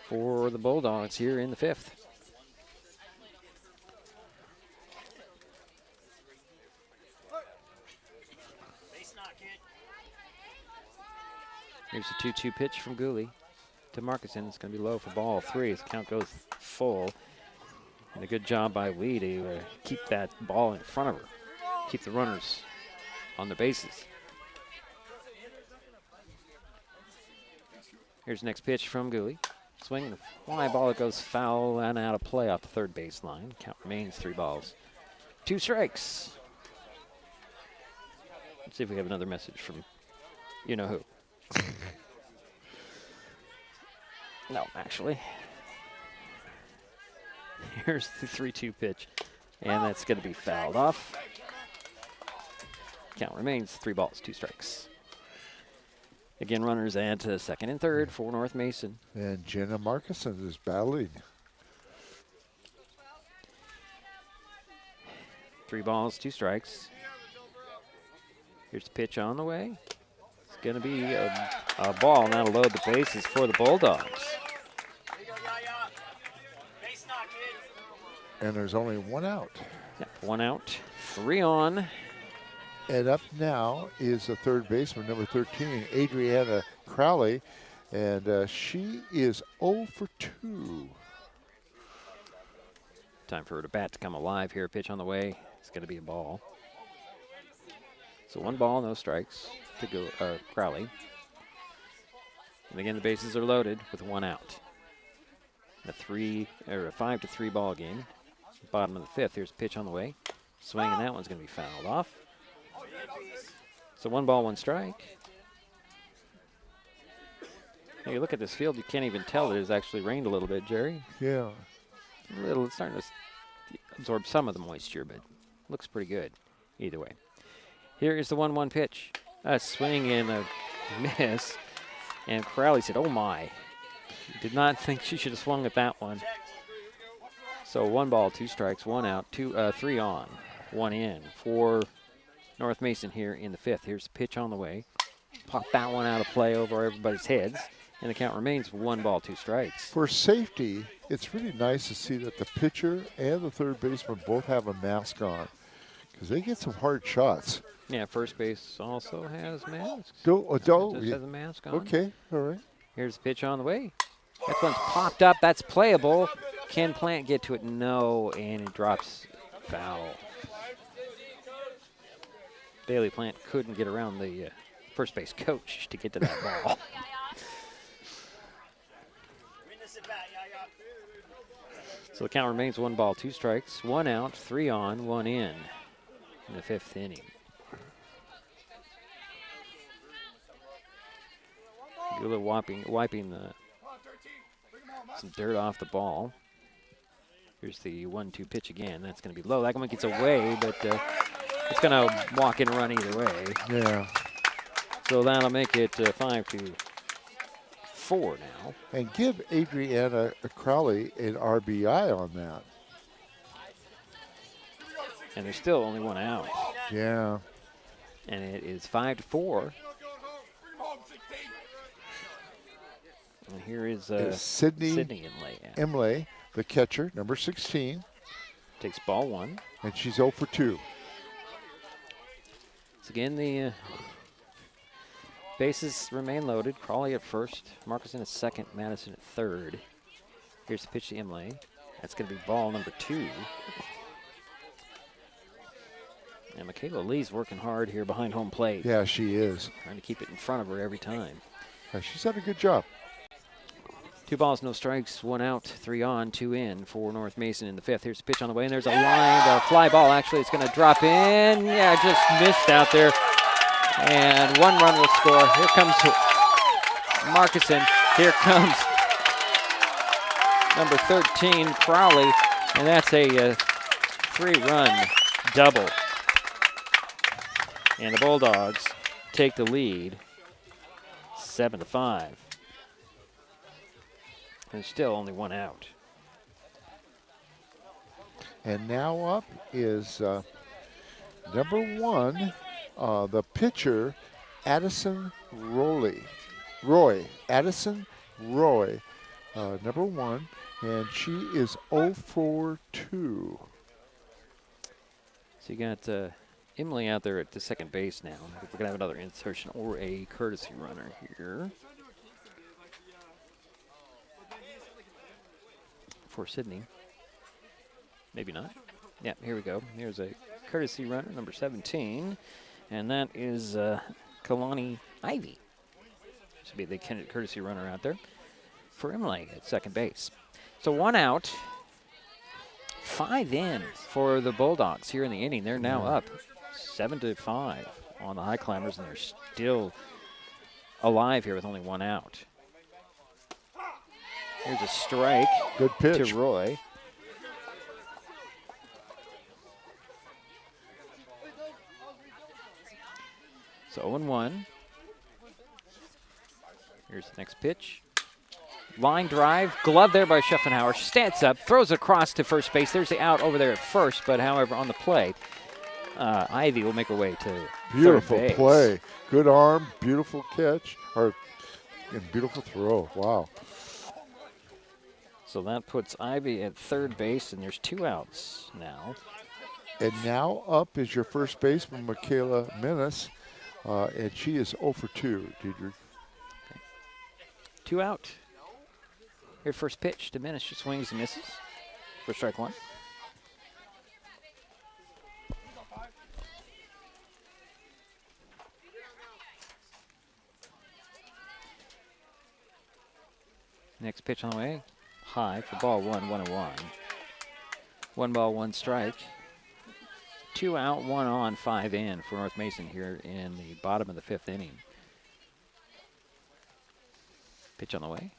for the Bulldogs here in the 5th. Here's a 2-2 pitch from Gooley to Markison. It's going to be low for ball 3 as the count goes full. And a good job by Lee to keep that ball in front of her, keep the runners on the bases. Here's the next pitch from Gooley. Swing and a fly ball that goes foul and out of play off the third baseline. Count remains 3 balls, 2 strikes. Let's see if we have another message from you know who. No, actually. Here's the 3-2 pitch, and that's going to be fouled off. Count remains 3 balls, 2 strikes. Again, runners at second and third for North Mason. And Jenna Markison is battling. 3 balls, 2 strikes. Here's the pitch on the way. It's going to be a ball, and that'll load the bases for the Bulldogs. And there's only 1 out. Yep, 1 out, 3 on. And up now is the third baseman, number 13, Adriana Crowley. And she is 0 for 2. Time for her to bat to come alive here. Pitch on the way. It's going to be a ball. So 1 ball, no strikes to go Crowley. And again, the bases are loaded with 1 out. A 5-3 ball game. Bottom of the 5th. Here's a pitch on the way. Swing, and that one's going to be fouled off. So 1 ball, 1 strike. Now you look at this field, you can't even tell that it's actually rained a little bit, Jerry. Yeah. A little, it's starting to absorb some of the moisture, but looks pretty good either way. Here is the 1-1 pitch. A swing and a miss. And Crowley said, oh my. Did not think she should have swung at that one. So 1 ball, 2 strikes, 1 out, 3 on, 1 in for North Mason here in the 5th. Here's the pitch on the way. Pop that one out of play over everybody's heads. And the count remains 1 ball, 2 strikes. For safety, it's really nice to see that the pitcher and the third baseman both have a mask on, because they get some hard shots. Yeah, first base also has masks. Just has a mask on. Okay, all right. Here's the pitch on the way. That one's popped up. That's playable. Can Plant get to it? No, and it drops foul. Bailey Plant couldn't get around the first base coach to get to that ball. So the count remains 1 ball, 2 strikes, 1 out, 3 on, 1 in the 5th inning. Gula wiping some dirt off the ball. Here's the 1-2 pitch again. That's going to be low. That one gets away, but it's going to walk in and run either way. Yeah. So that'll make it 5-4 now. And give Adriana Crowley an RBI on that. And there's still only 1 out. Yeah. And it is 5-4. And here is Sydney Imlay, the catcher, number 16. Takes ball 1. And she's 0 for 2. So again, the bases remain loaded. Crawley at first, Markison at second, Madison at third. Here's the pitch to Imlay. That's going to be ball number 2. And Michaela Lee's working hard here behind home plate. Yeah, she is. Trying to keep it in front of her every time. Yeah, she's done a good job. 2 balls, no strikes, 1 out, 3 on, 2 in for North Mason in the 5th. Here's the pitch on the way, and there's a line, fly ball. Actually, it's going to drop in. Yeah, just missed out there. And 1 run will score. Here comes Markison. Here comes number 13, Crowley. And that's a 3-run double. And the Bulldogs take the lead 7-5. And still only 1 out. And now up is number 1, the pitcher, Addison Roy. Addison Roy, number 1, and she is 0 for 2. So you got Emily out there at the second base now. I think we're going to have another insertion or a courtesy runner here for Sydney. Maybe not. Yeah, here we go. Here's a courtesy runner, number 17, and that is Kalani Ivy. This will be the courtesy runner out there for Emily at second base. So 1 out, 5 in for the Bulldogs here in the inning. They're now up 7-5 on the Highclimbers, and they're still alive here with only 1 out. Here's a strike. Good pitch to Roy. So 0-1. Here's the next pitch. Line drive, glove there by Schuffenhauer. Stands up, throws it across to first base. There's the out over there at first, but however, on the play, Ivy will make her way to Beautiful third base. play. Good arm, beautiful catch, and beautiful throw. Wow. So that puts Ivy at third base, and there's 2 outs now. And now up is your first baseman, Michaela Menace, and she is 0 for 2, Deidre. 2 out. Here, first pitch. Diminished swings and misses for strike 1. Next pitch on the way. High for ball 1, 1-1. 1 ball, 1 strike. 2 out, 1 on, 5 in for North Mason here in the bottom of the 5th inning. Pitch on the way.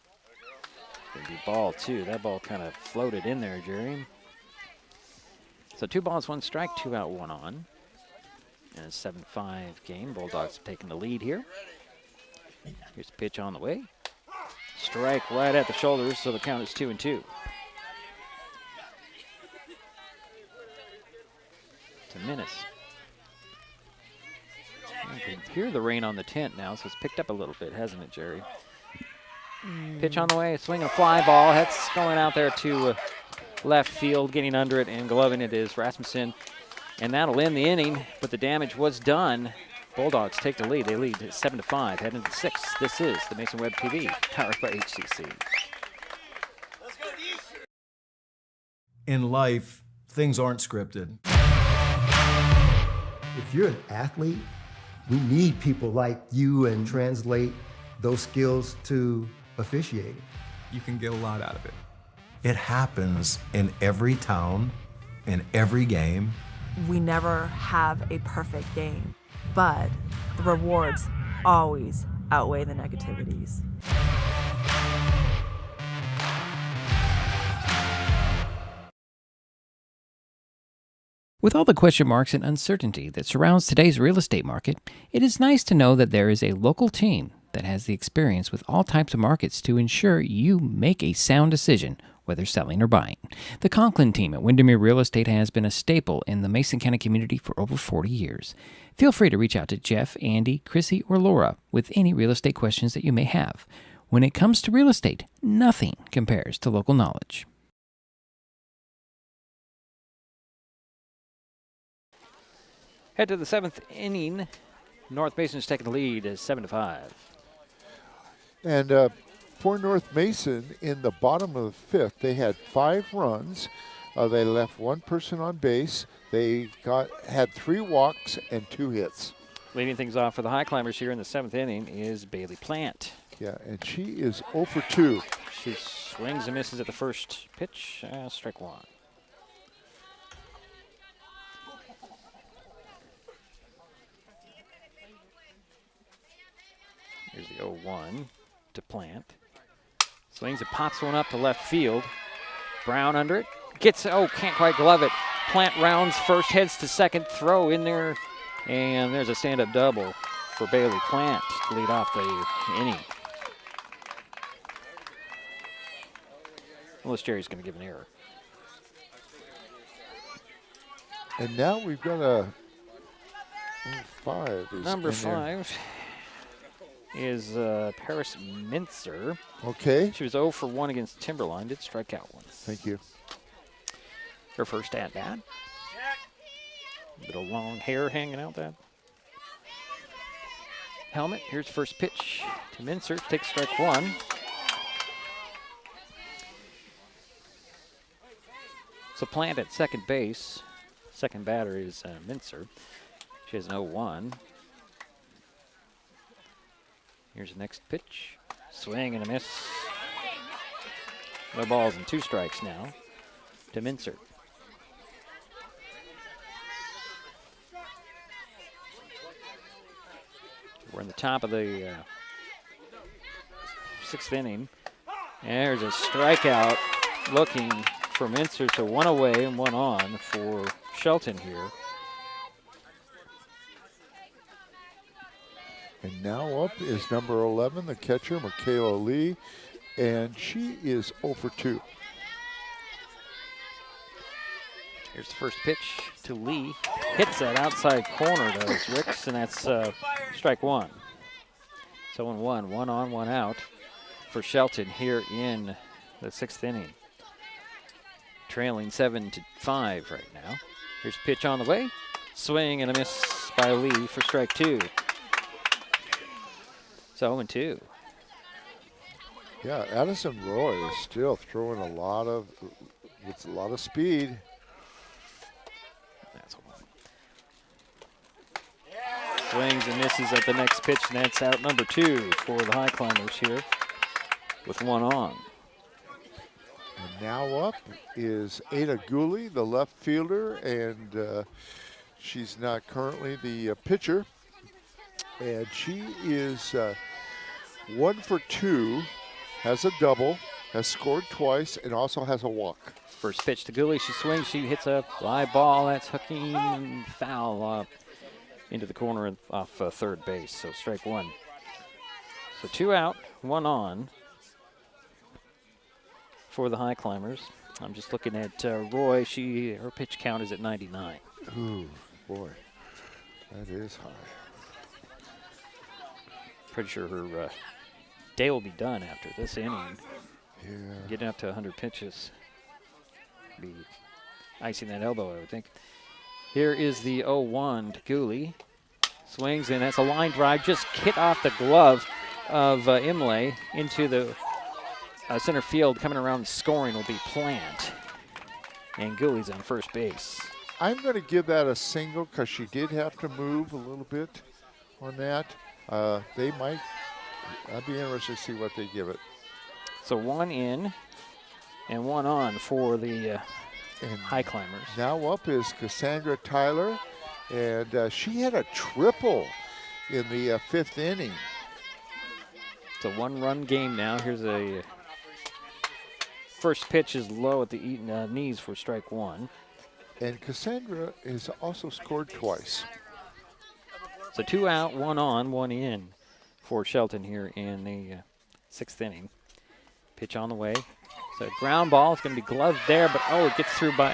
Gonna be ball 2. That ball kind of floated in there, Jerry. So 2 balls, 1 strike, 2 out, 1 on. And a 7-5 game. Bulldogs have taken the lead here. Here's the pitch on the way. Strike right at the shoulders, so the count is 2-2. To Menace. You can hear the rain on the tent now, so it's picked up a little bit, hasn't it, Jerry? Pitch on the way, swing a fly ball. That's going out there to left field, getting under it and gloving it is Rasmussen. And that'll end the inning, but the damage was done. Bulldogs take the lead. They lead 7-5, heading into 6th. This is the Mason Web TV, powered by HCC. In life, things aren't scripted. If you're an athlete, we need people like you and translate those skills to officiating. You can get a lot out of it. It happens in every town, in every game. We never have a perfect game, but the rewards always outweigh the negativities. With all the question marks and uncertainty that surrounds today's real estate market, it is nice to know that there is a local team that has the experience with all types of markets to ensure you make a sound decision, whether selling or buying. The Conklin team at Windermere Real Estate has been a staple in the Mason County community for over 40 years. Feel free to reach out to Jeff, Andy, Chrissy, or Laura with any real estate questions that you may have. When it comes to real estate, nothing compares to local knowledge. Head to the 7th inning. North Mason is taking the lead as 7-5. And for North Mason, in the bottom of the 5th, they had 5 runs. They left 1 person on base. They had 3 walks and 2 hits. Leading things off for the Highclimbers here in the 7th inning is Bailey Plant. Yeah, and she is 0 for 2. She swings and misses at the first pitch. Strike 1. Here's the 0-1 to Plant. Swings and pops one up to left field. Brown under it. Gets, can't quite glove it. Plant rounds first, heads to second, throw in there. And there's a stand-up double for Bailey Plant to lead off the inning. Unless Jerry's going to give an error. And now we've got a 5. Number 5 is Paris Mincer. Okay. She was 0 for 1 against Timberline. Did strike out once. Thank you. Her first at-bat. Little long hair hanging out that helmet. Here's first pitch to Mincer. Takes strike 1. So Plant at second base. Second batter is Mincer. She has an 0-1. Here's the next pitch. Swing and a miss. No balls and 2 strikes now to Mincer. We're in the top of the 6th inning. There's a strikeout looking for Mincer, so 1 away and 1 on for Shelton here. And now up is number 11, the catcher, Michaela Lee, and she is 0 for 2. Here's the first pitch to Lee. Hits that outside corner, does Ricks, and that's strike 1. So 1-1, 1 on, 1 out for Shelton here in the 6th inning. Trailing 7-5 right now. Here's a pitch on the way. Swing and a miss by Lee for strike 2. So 0-2. Yeah, Addison Roy is still throwing with a lot of speed. That's one. Swings and misses at the next pitch, and that's out number 2 for the Highclimbers here with 1 on. And now up is Ada Gooley, the left fielder, and she's not currently the pitcher. And she is 1 for 2, has a double, has scored twice, and also has a walk. First pitch to Gooley, she swings, she hits a fly ball, that's hooking foul into the corner off third base, so strike 1. So 2 out, 1 on for the Highclimbers. I'm just looking at Roy, her pitch count is at 99. Ooh, boy, that is high. Pretty sure her day will be done after this inning. Yeah. Getting up to 100 pitches. Be icing that elbow, I would think. Here is the 0-1 to Gooley. Swings, and that's a line drive. Just hit off the glove of Imlay into the center field. Coming around and scoring will be Plant. And Gooley's on first base. I'm going to give that a single because she did have to move a little bit on that. I'd be interested to see what they give it. So 1 in and 1 on for the Highclimbers. Now up is Cassandra Tyler, and she had a triple in the 5th inning. It's a 1-run game now. Here's a first pitch is low at the knees for strike 1. And Cassandra has also scored twice. So 2 out, 1 on, 1 in for Shelton here in the 6th inning. Pitch on the way. So ground ball. It's going to be gloved there, but it gets through by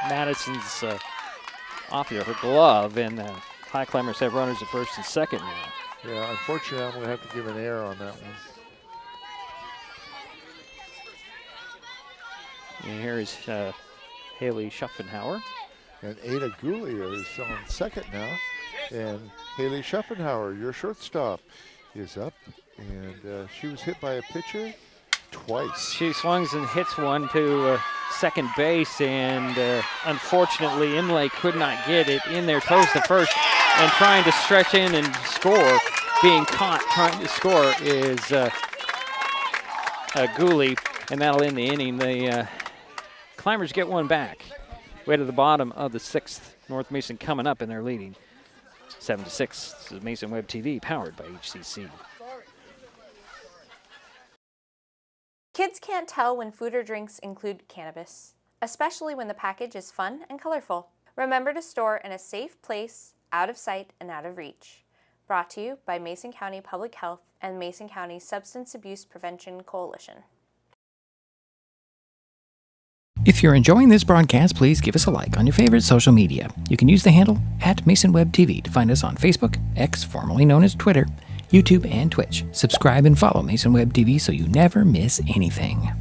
Madison's off here, her glove, and Highclimbers have runners at first and second now. Yeah, unfortunately, I'm going to have to give an error on that one. And here is Haley Schuffenhauer. And Ada Gooley is on second now. And Haley Schuffenhauer, your shortstop, is up. And she was hit by a pitcher twice. She swings and hits one to second base, and unfortunately, Imlay could not get it in there, throws to first, and trying to stretch in and score. Being caught trying to score is Gooley, and that'll end the inning. The Climbers get one back. Way to the bottom of the 6th. North Mason coming up, and they're leading 7-6. This is Mason Web TV, powered by HCC. Kids can't tell when food or drinks include cannabis, especially when the package is fun and colorful. Remember to store in a safe place, out of sight and out of reach. Brought to you by Mason County Public Health and Mason County Substance Abuse Prevention Coalition. If you're enjoying this broadcast, please give us a like on your favorite social media. You can use the handle @MasonWebTV to find us on Facebook, X, formerly known as Twitter, YouTube, and Twitch. Subscribe and follow Mason Web TV so you never miss anything.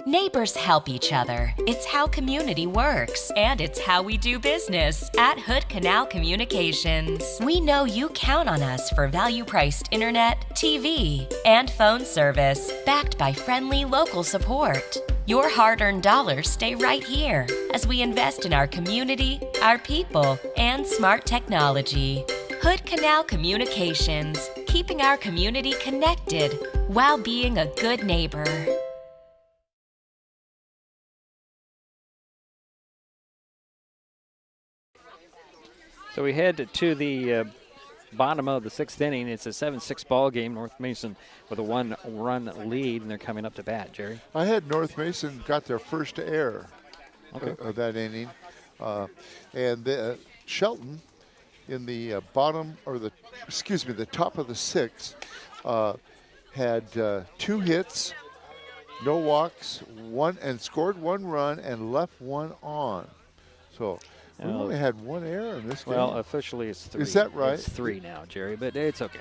Neighbors help each other. It's how community works, and it's how we do business at Hood Canal Communications. We know you count on us for value-priced internet, TV, and phone service, backed by friendly local support. Your hard-earned dollars stay right here as we invest in our community, our people, and smart technology. Hood Canal Communications, keeping our community connected while being a good neighbor. So we head to the bottom of the 6th inning. It's a 7-6 ball game. North Mason with a 1-run lead, and they're coming up to bat, Jerry. I had North Mason got their first error of that inning. And Shelton in the the top of the 6th had 2 hits, no walks, and scored 1 run and left 1 on. So we only had 1 error in this game. Well, officially it's 3. Is that right? It's 3 now, Jerry, but it's okay.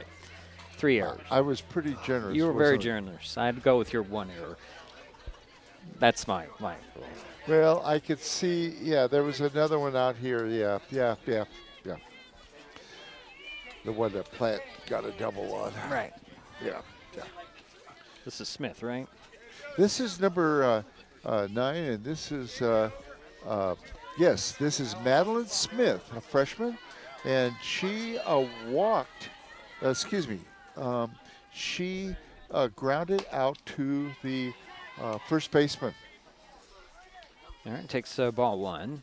3 errors. I was pretty generous. You were very generous. I'd go with your 1 error. That's my rule. Well, I could see, there was another one out here. Yeah. The one that Plant got a double on. Right. Yeah. This is Smith, right? This is number 9, and this is, yes, this is Madeline Smith, a freshman, and she she grounded out to the first baseman. All right, takes ball 1.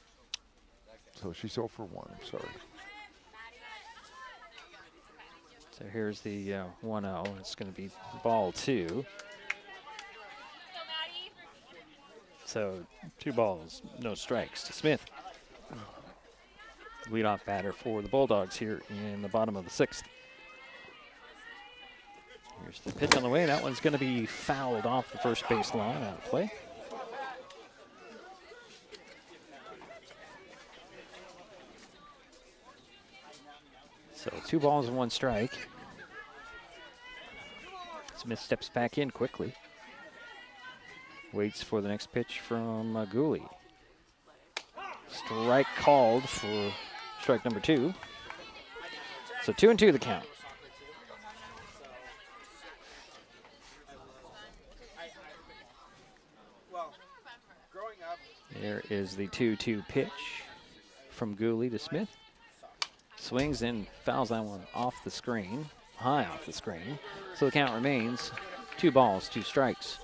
So she's 0 for 1, I'm sorry. So here's the 1-0. It's going to be ball 2. So 2 balls, no strikes to Smith. Leadoff batter for the Bulldogs here in the bottom of the 6th. Here's the pitch on the way. That one's going to be fouled off the first base line, out of play. So 2 balls and 1 strike. Smith steps back in quickly. Waits for the next pitch from Gooley. Strike called for strike number 2. So 2-2 the count. There is the 2-2 pitch from Gooley to Smith. Swings and fouls that one off the screen, high off the screen. So the count remains 2 balls, 2 strikes.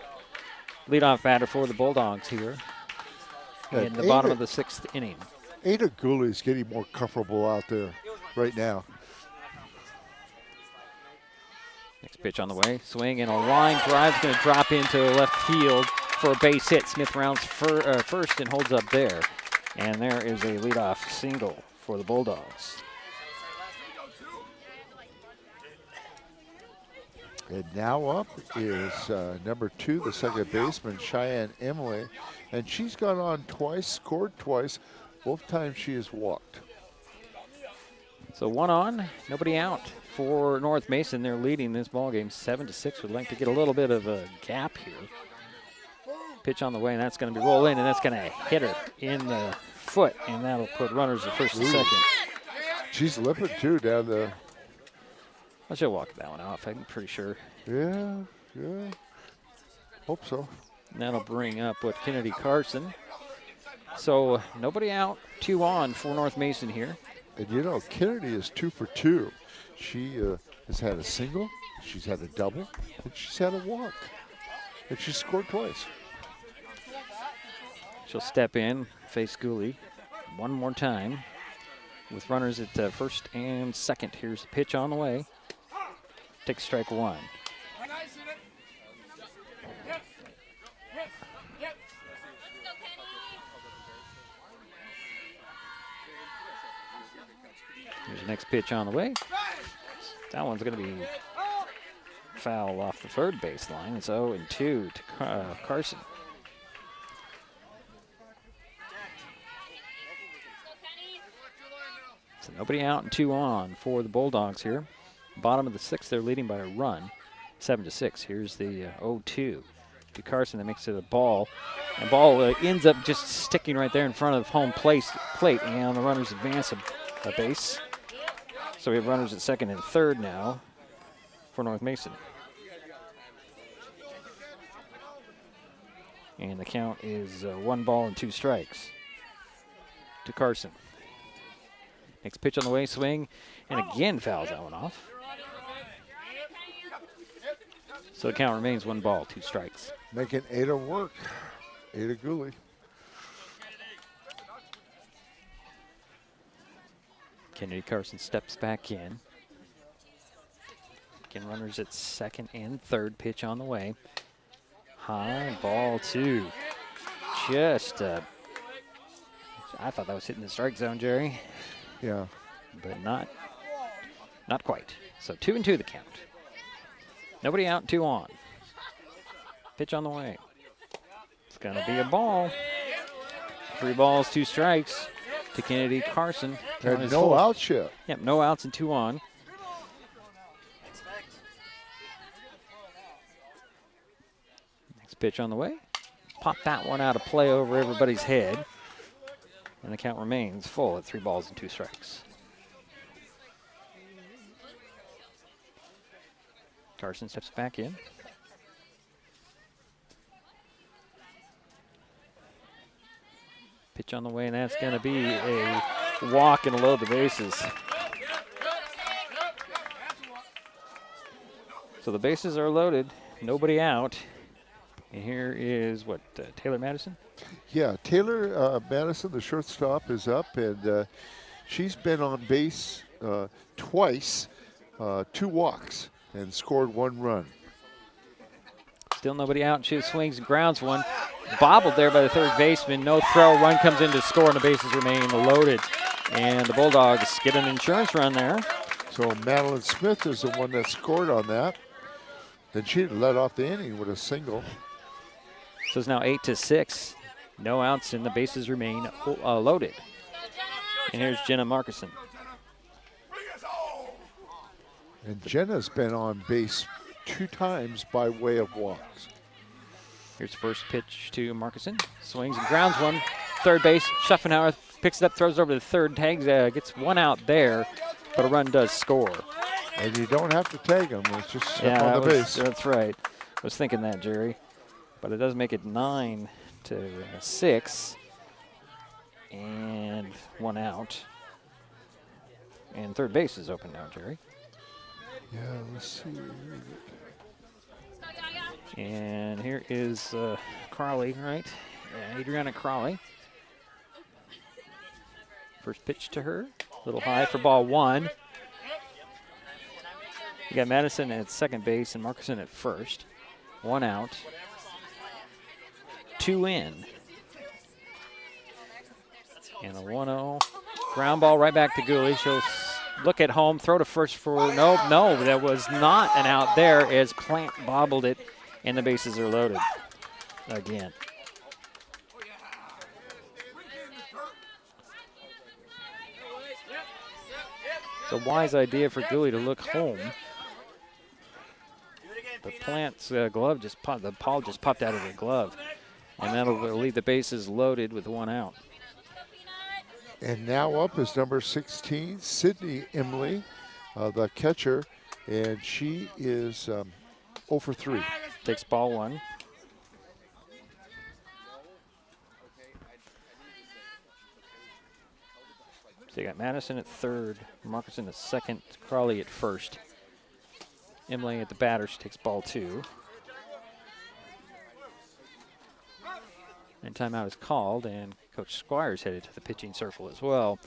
Leadoff batter for the Bulldogs here in the bottom of the 6th inning. Ada Gooley is getting more comfortable out there right now. Next pitch on the way. Swing and a line drive is going to drop into left field for a base hit. Smith rounds first and holds up there. And there is a leadoff single for the Bulldogs. And now up is number 2, the second baseman, Cheyenne Emily. And she's gone on twice, scored twice. Both times she has walked. So 1 on, nobody out for North Mason. They're leading this ball game 7-6. Would like to get a little bit of a gap here. Pitch on the way, and that's going to be rolled in, and that's going to hit her in the foot, and that'll put runners at first and second. She's limping too down the. I should walk that one off, I'm pretty sure. Yeah. Hope so. And that'll bring up what Kennedy Carson. So nobody out, 2 on for North Mason here. And you know, Kennedy is 2 for 2. She has had a single, she's had a double, and she's had a walk. And she scored twice. She'll step in, face Gooley one more time with runners at first and second. Here's the pitch on the way. Takes strike 1. Here's the next pitch on the way. That one's going to be foul off the third baseline. It's 0-2 to Carson. So nobody out and 2 on for the Bulldogs here. Bottom of the 6th, they're leading by a run, 7-6. Here's the 0-2 to Carson that makes it a ball. And ball ends up just sticking right there in front of home plate, and the runners advance a base. So we have runners at second and third now for North Mason. And the count is 1 ball and 2 strikes to Carson. Next pitch on the way, swing, And again fouls that one off. So the count remains 1 ball, 2 strikes. Making Ada work. Ada Gooley. Kennedy Carson steps back in. Again, runners at second and third. Pitch on the way. High, ball 2. Just, I thought that was hitting the strike zone, Jerry. Yeah. But not quite. So 2-2 the count. Nobody out, 2 on. Pitch on the way. It's going to be a ball. 3 balls, 2 strikes to Kennedy Carson. And no outs yet. Yep, no outs and 2 on. Next pitch on the way. Pop that one out of play over everybody's head. And the count remains full at 3 balls and 2 strikes. Carson steps back in. Pitch on the way, and that's going to be a walk and load the bases. So the bases are loaded, nobody out. And here is what, Taylor Madison? Yeah, Taylor Madison, the shortstop, is up, and she's been on base twice, 2 walks, and scored 1 run. Still nobody out. She swings and grounds one. Bobbled there by the third baseman. No throw. Run comes in to score, and the bases remain loaded. And the Bulldogs get an insurance run there. So Madeline Smith is the one that scored on that. Then she led off the inning with a single. So it's now 8-6. No outs, and the bases remain loaded. And here's Jenna Markison. And Jenna's been on base 2 times by way of walks. Here's the first pitch to Markison. Swings and grounds one. Third base, Schuffenhauer picks it up, throws it over to the third, tags, gets 1 out there, but a run does score. And you don't have to tag them, it's just step on the base. That's right. I was thinking that, Jerry. But it does make it 9-6. And 1 out. And third base is open now, Jerry. Yeah, let's see. And here is Crawley, right? Yeah, Adriana Crawley. First pitch to her. A little high for ball 1. You got Madison at second base and Markison at first. 1 out. 2 in. And a 1-0. Ground ball right back to Gooley. She'll look at home, throw to first for, no, that was not an out there as Plant bobbled it, and the bases are loaded again. It's a wise idea for Gooley to look home. But Plant's glove just popped, the ball just popped out of her glove. And that'll leave the bases loaded with 1 out. And now up is number 16, Sydney Emily, the catcher, and she is 0 for 3. Takes ball 1. So you got Madison at third, Markison at second, Crawley at first. Emily at the batter, she takes ball 2. And timeout is called, and Coach Squires headed to the pitching circle as well.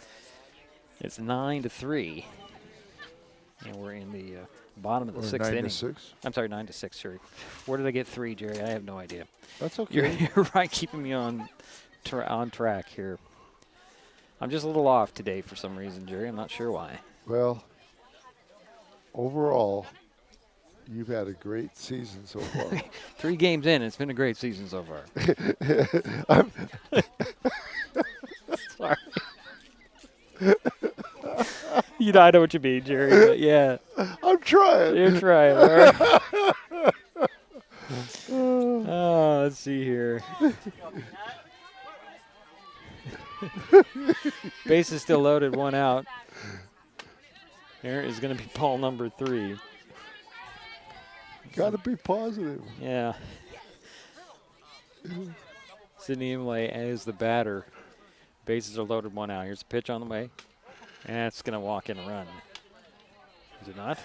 It's 9-3, and we're in the bottom of the 6th inning. 9-6. I'm sorry, 9-6. Sorry. Where did I get 3, Jerry? I have no idea. That's okay. You're right, keeping me on track here. I'm just a little off today for some reason, Jerry. I'm not sure why. Well, overall, you've had a great season so far. 3 games in, it's been a great season so far. Sorry. You know, I know what you mean, Jerry, but yeah. I'm trying. You're trying. All right. Oh, let's see here. Base is still loaded, 1 out. Here is going to be ball number 3. Got to be positive. Yeah. Sydney Emily as the batter. Bases are loaded, 1 out. Here's a pitch on the way. And it's going to walk in a run. Is it not?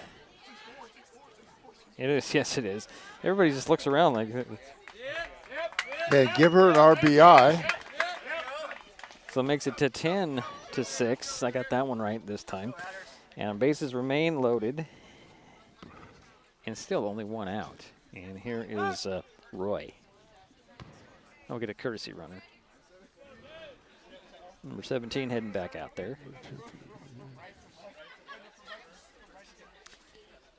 It is. Yes, it is. Everybody just looks around like. And give her an RBI. So it makes it to 10-6. I got that one right this time. And bases remain loaded. And still only one out. And here is Roy. I'll get a courtesy runner. Number 17 heading back out there.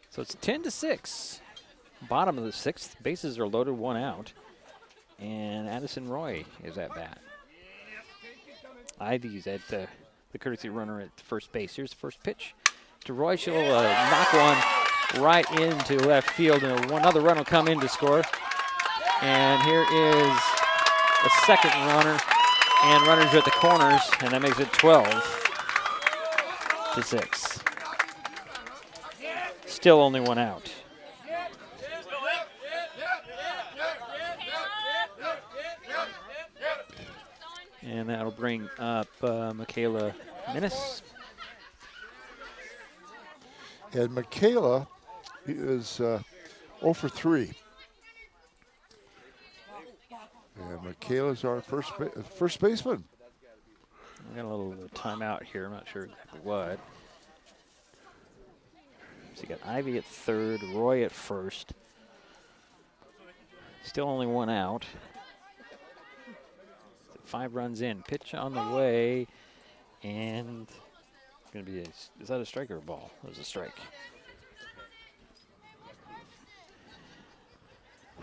So it's 10-6. Bottom of the 6th. Bases are loaded, one out. And Addison Roy is at bat. Ivy's at the courtesy runner at first base. Here's the first pitch to Roy. She'll knock one right into left field, and another run will come in to score. And here is a second runner, and runners are at the corners, and that makes it 12-6. Still only one out. And that'll bring up Michaela Minnis. And Michaela is 0 for 3. And Michaela's our first baseman. We got a little timeout here. I'm not sure exactly what. So you got Ivy at third, Roy at first. Still only one out. 5 runs in. Pitch on the way. And it's going to be is that a strike or a ball? It was a strike.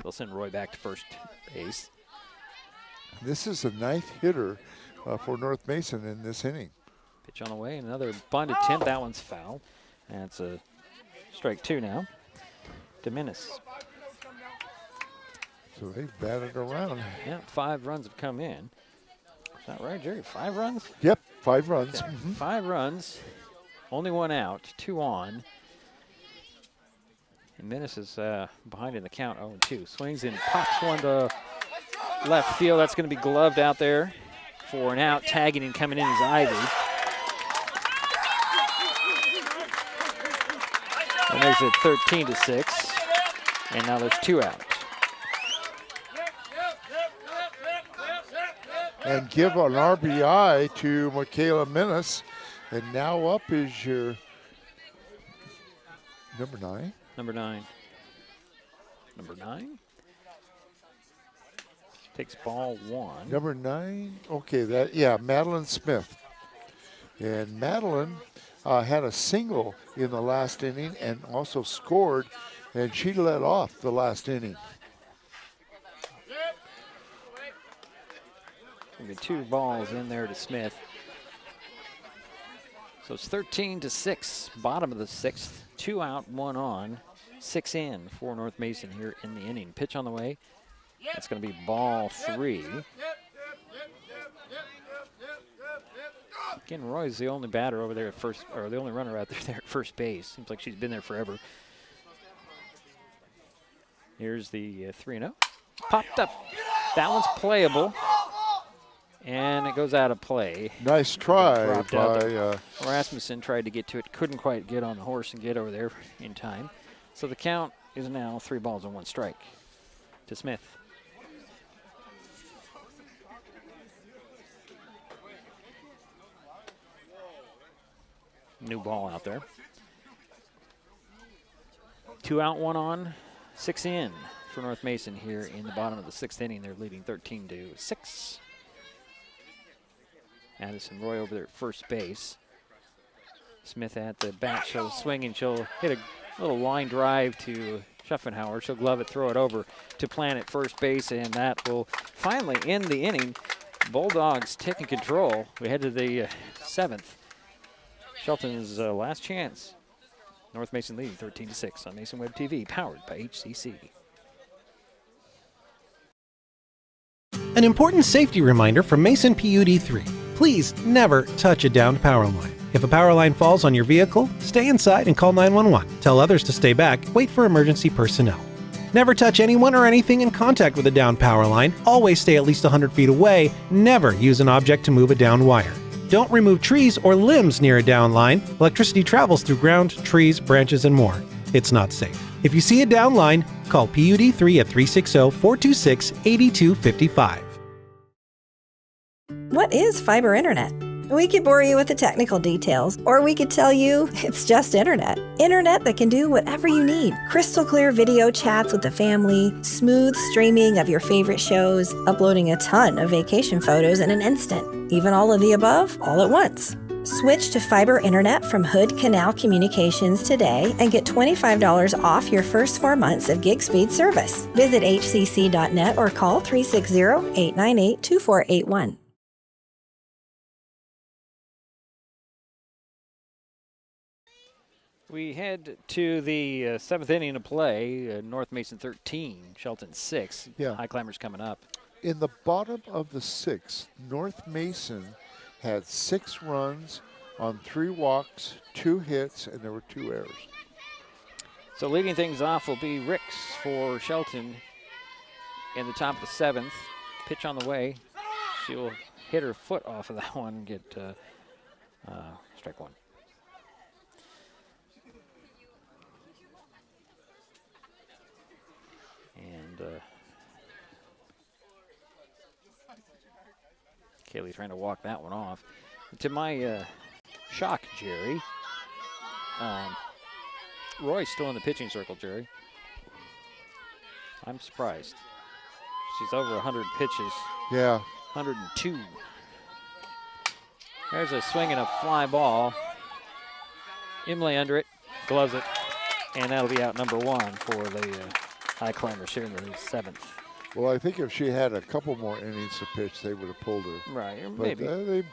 They'll send Roy back to first base. This is the 9th hitter for North Mason in this inning. Pitch on the way. Another bunt attempt. That one's foul. That's a strike 2 now. Dominis. So they've batted around. Yeah, 5 runs have come in. Is that right, Jerry? 5 runs? Yep, 5 runs. Okay. 5 runs. Only one out. 2 on. And Minnis is behind in the count, 0-2. Swings and pops one to left field. That's going to be gloved out there for an out. Tagging and coming in is Ivy. That makes it 13-6. And now there's 2 out. And give an RBI to Michaela Minnis. And now up is your number 9. Number 9. Number 9. Takes ball 1. Number 9. Okay, Madeline Smith. And Madeline had a single in the last inning and also scored, and she led off the last inning. Maybe 2 balls in there to Smith. So it's 13-6, bottom of the 6th. 2 out, 1 on, 6 in for North Mason here in the inning. Pitch on the way. That's going to be ball 3. Again, Roy's the only batter over there at first, or the only runner out there at first base. Seems like she's been there forever. Here's the 3-0. Popped up. That one's playable. And it goes out of play. Nice try by Rasmussen tried to get to it, couldn't quite get on the horse and get over there in time. So the count is now 3 balls and 1 strike to Smith. New ball out there. 2 out, 1 on, 6 in for North Mason here in the bottom of the 6th inning. They're leading 13-6. Addison Roy over there at first base. Smith at the bat. She'll swing and she'll hit a little line drive to Schuffenhauer. She'll glove it, throw it over to Plant at first base, and that will finally end the inning. Bulldogs taking control. We head to the 7th. Shelton's last chance. North Mason leading 13-6 on Mason Web TV, powered by HCC. An important safety reminder from Mason PUD3. Please never touch a downed power line. If a power line falls on your vehicle, stay inside and call 911. Tell others to stay back, wait for emergency personnel. Never touch anyone or anything in contact with a downed power line. Always stay at least 100 feet away. Never use an object to move a downed wire. Don't remove trees or limbs near a down line. Electricity travels through ground, trees, branches, and more. It's not safe. If you see a down line, call PUD3 at 360-426-8255. What is fiber internet? We could bore you with the technical details, or we could tell you it's just internet. Internet that can do whatever you need. Crystal clear video chats with the family, smooth streaming of your favorite shows, uploading a ton of vacation photos in an instant. Even all of the above, all at once. Switch to fiber internet from Hood Canal Communications today and get $25 off your first 4 months of gig speed service. Visit hcc.net or call 360-898-2481. We head to the 7th inning of play. North Mason 13, Shelton 6. Yeah. Highclimbers coming up. In the bottom of the 6th, North Mason had 6 runs on 3 walks, 2 hits, and there were 2 errors. So leading things off will be Ricks for Shelton in the top of the 7th. Pitch on the way. She will hit her foot off of that one and get strike one. And Kaylee trying to walk that one off. To my shock, Jerry, Roy's still in the pitching circle, Jerry. I'm surprised. She's over 100 pitches. Yeah. 102. There's a swing and a fly ball. Imlay under it, gloves it, and that'll be out number 1 for the Highclimbers here in the 7th. Well, I think if she had a couple more innings to pitch, they would have pulled her. Right, but maybe. They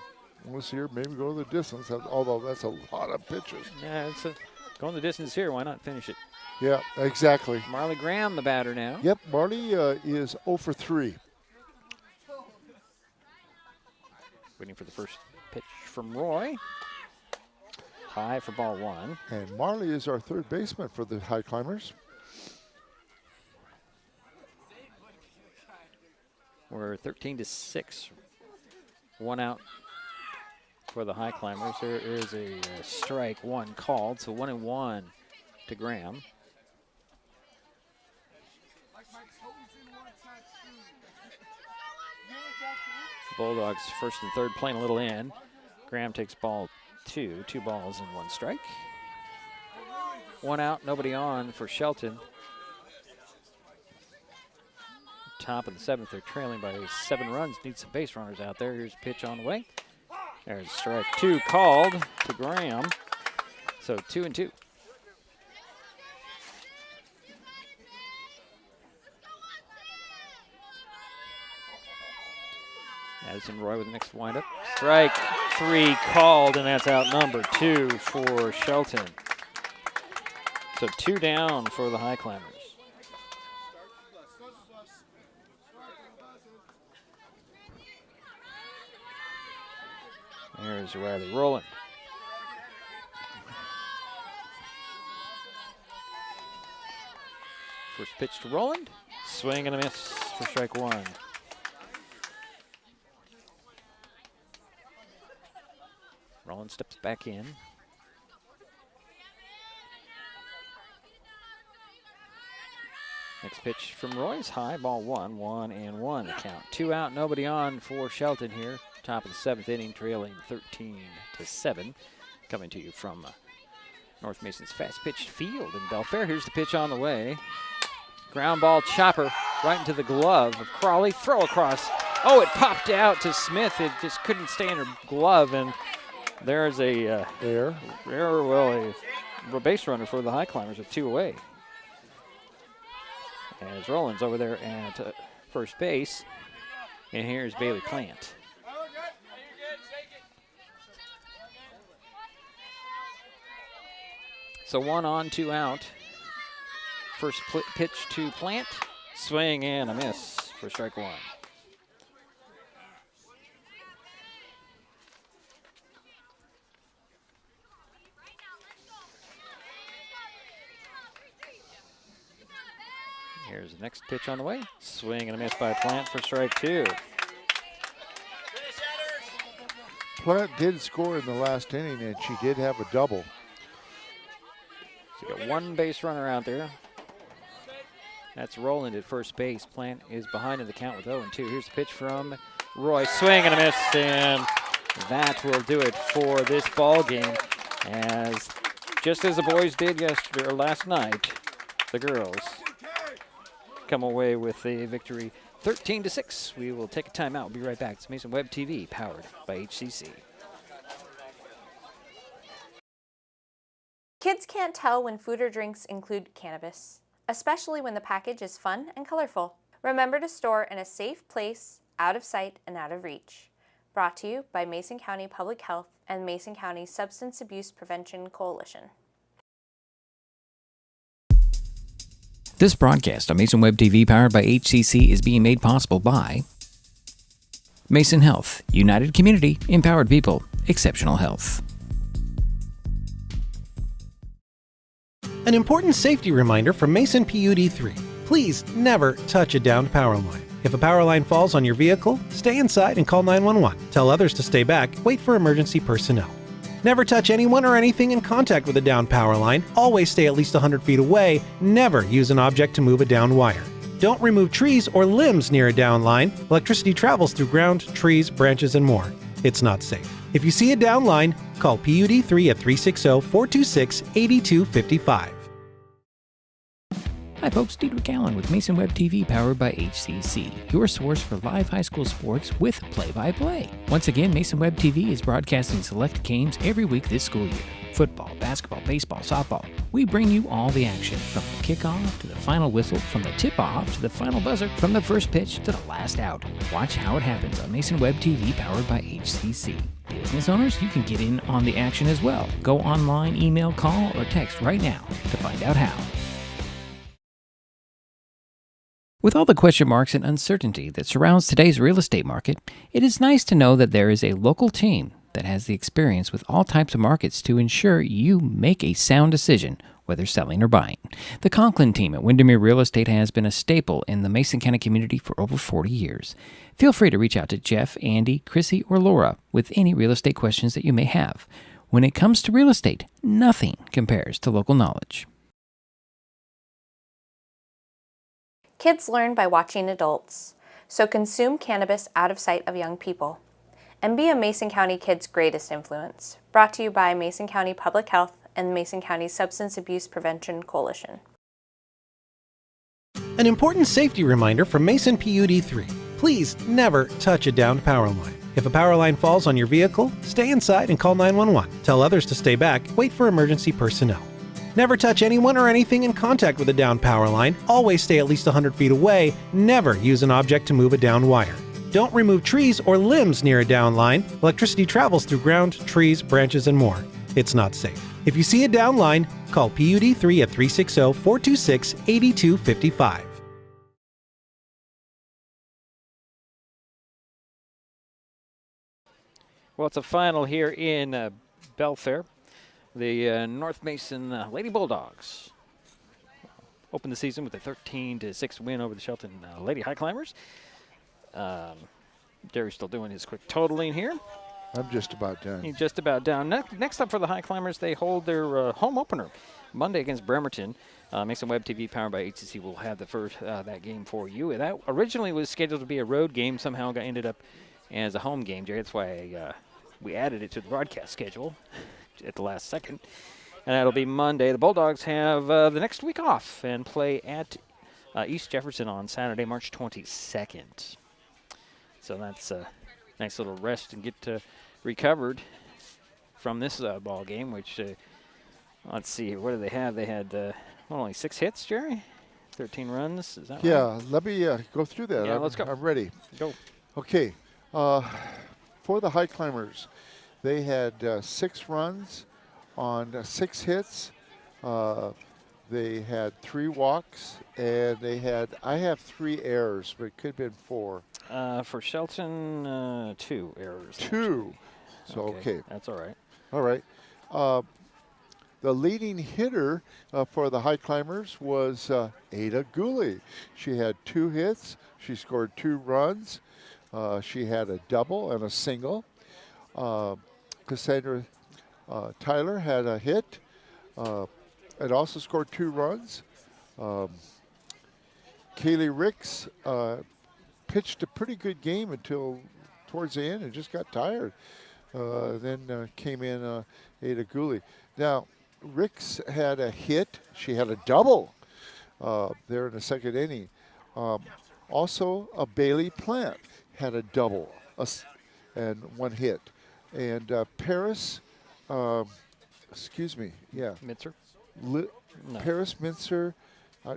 want to see her maybe go the distance, although that's a lot of pitches. Yeah, it's going the distance here. Why not finish it? Yeah, exactly. Marley Graham, the batter now. Yep, Marley is 0 for 3. Waiting for the first pitch from Roy. High for ball 1. And Marley is our 3rd baseman for the Highclimbers. We're 13-6. 1 out for the Highclimbers. There is a strike 1 called, so 1-1 to Graham. Bulldogs 1st and 3rd playing a little in. Graham takes ball 2. 2 balls and 1 strike. 1 out, nobody on for Shelton. Top of the 7th, they're trailing by 7 runs. Need some base runners out there. Here's a pitch on the way. There's strike 2 called to Graham. So 2-2. Addison Roy with the next windup. Strike 3 called, and that's out number 2 for Shelton. So 2 down for the Highclimbers. There's Riley Rowland. First pitch to Rowland. Swing and a miss for strike 1. Rowland steps back in. Next pitch from Roy's high, ball 1, 1-1 the count. 2 out, nobody on for Shelton here. Top of the 7th inning, trailing 13-7. Coming to you from North Mason's Fastpitch field in Belfair. Here's the pitch on the way. Ground ball chopper right into the glove of Crawley. Throw across. Oh, it popped out to Smith. It just couldn't stay in her glove, and there's a a base runner for the Highclimbers with 2 away. As Rollins over there at first base, and here's Bailey Plant. So 1 on, 2 out. First pitch to Plant, swing and a miss for strike 1. Here's the next pitch on the way. Swing and a miss by Plant for strike 2. Plant did score in the last inning, and she did have a double. So you got one base runner out there. That's Roland at first base. Plant is behind in the count with 0-2. Here's the pitch from Roy. Swing and a miss, and that will do it for this ball game. As just as the boys did yesterday or last night, the girls come away with a victory 13-6. We will take a timeout. We'll be right back. It's Mason Web TV, powered by HCC. Kids can't tell when food or drinks include cannabis, especially when the package is fun and colorful. Remember to store in a safe place, out of sight and out of reach. Brought to you by Mason County Public Health and Mason County Substance Abuse Prevention Coalition. This broadcast on Mason Web TV, powered by HCC, is being made possible by Mason Health, United Community, Empowered People, Exceptional Health. An important safety reminder from Mason PUD 3. Please never touch a downed power line. If a power line falls on your vehicle, stay inside and call 911. Tell others to stay back, wait for emergency personnel. Never touch anyone or anything in contact with a downed power line. Always stay at least 100 feet away. Never use an object to move a downed wire. Don't remove trees or limbs near a downed line. Electricity travels through ground, trees, branches, and more. It's not safe. If you see a downed line, call PUD 3 at 360-426-8255. Hi folks, Diedrich Allen with Mason Web TV, powered by HCC, your source for live high school sports with play-by-play. Once again, Mason Web TV is broadcasting select games every week this school year. Football, basketball, baseball, softball. We bring you all the action, from the kickoff to the final whistle, from the tip-off to the final buzzer, from the first pitch to the last out. Watch how it happens on Mason Web TV, powered by HCC. Business owners, you can get in on the action as well. Go online, email, call, or text right now to find out how. With all the question marks and uncertainty that surrounds today's real estate market, it is nice to know that there is a local team that has the experience with all types of markets to ensure you make a sound decision, whether selling or buying. The Conklin team at Windermere Real Estate has been a staple in the Mason County community for over 40 years. Feel free to reach out to Jeff, Andy, Chrissy, or Laura with any real estate questions that you may have. When it comes to real estate, nothing compares to local knowledge. Kids learn by watching adults, so consume cannabis out of sight of young people. And be a Mason County kid's greatest influence. Brought to you by Mason County Public Health and Mason County Substance Abuse Prevention Coalition. An important safety reminder from Mason PUD 3. Please never touch a downed power line. If a power line falls on your vehicle, stay inside and call 911. Tell others to stay back, wait for emergency personnel. Never touch anyone or anything in contact with a downed power line. Always stay at least 100 feet away. Never use an object to move a downed wire. Don't remove trees or limbs near a downed line. Electricity travels through ground, trees, branches, and more. It's not safe. If you see a downed line, call PUD 3 at 360-426-8255. Well, it's a final here in Belfair. The North Mason Lady Bulldogs opened the season with a 13-6 win over the Shelton Lady Highclimbers. Jerry's still doing his quick totaling here. I'm just about done. He's just about down. Next up for the Highclimbers, they hold their home opener Monday against Bremerton. Mason Web TV, powered by HCC, will have the first that game for you. And that originally was scheduled to be a road game. Somehow ended up as a home game, Jerry. That's why we added it to the broadcast schedule at the last second. And that'll be Monday. The Bulldogs have the next week off and play at East Jefferson on Saturday, March 22nd. So that's a nice little rest and get recovered from this ball game, which, let's see, what do they have? They had only 6 hits, Jerry? 13 runs, is that right? Yeah, let me go through that. Yeah, let's go. I'm ready. Go. Okay, for the Highclimbers, they had 6 runs on 6 hits. They had 3 walks, and I have 3 errors, but it could have been 4. For Shelton, 2 errors. 2. So, okay. That's all right. All right. The leading hitter for the Highclimbers was Ada Gooley. She had 2 hits. She scored 2 runs. She had a double and a single. Cassandra Tyler had a hit and also scored 2 runs. Kaylee Ricks pitched a pretty good game until towards the end and just got tired. Then came in Ada Gooley. Now, Ricks had a hit. She had a double there in the 2nd inning. Also, Bailey Plant had a double and 1 hit. And Paris, Mitzer? No. Paris Mintzer,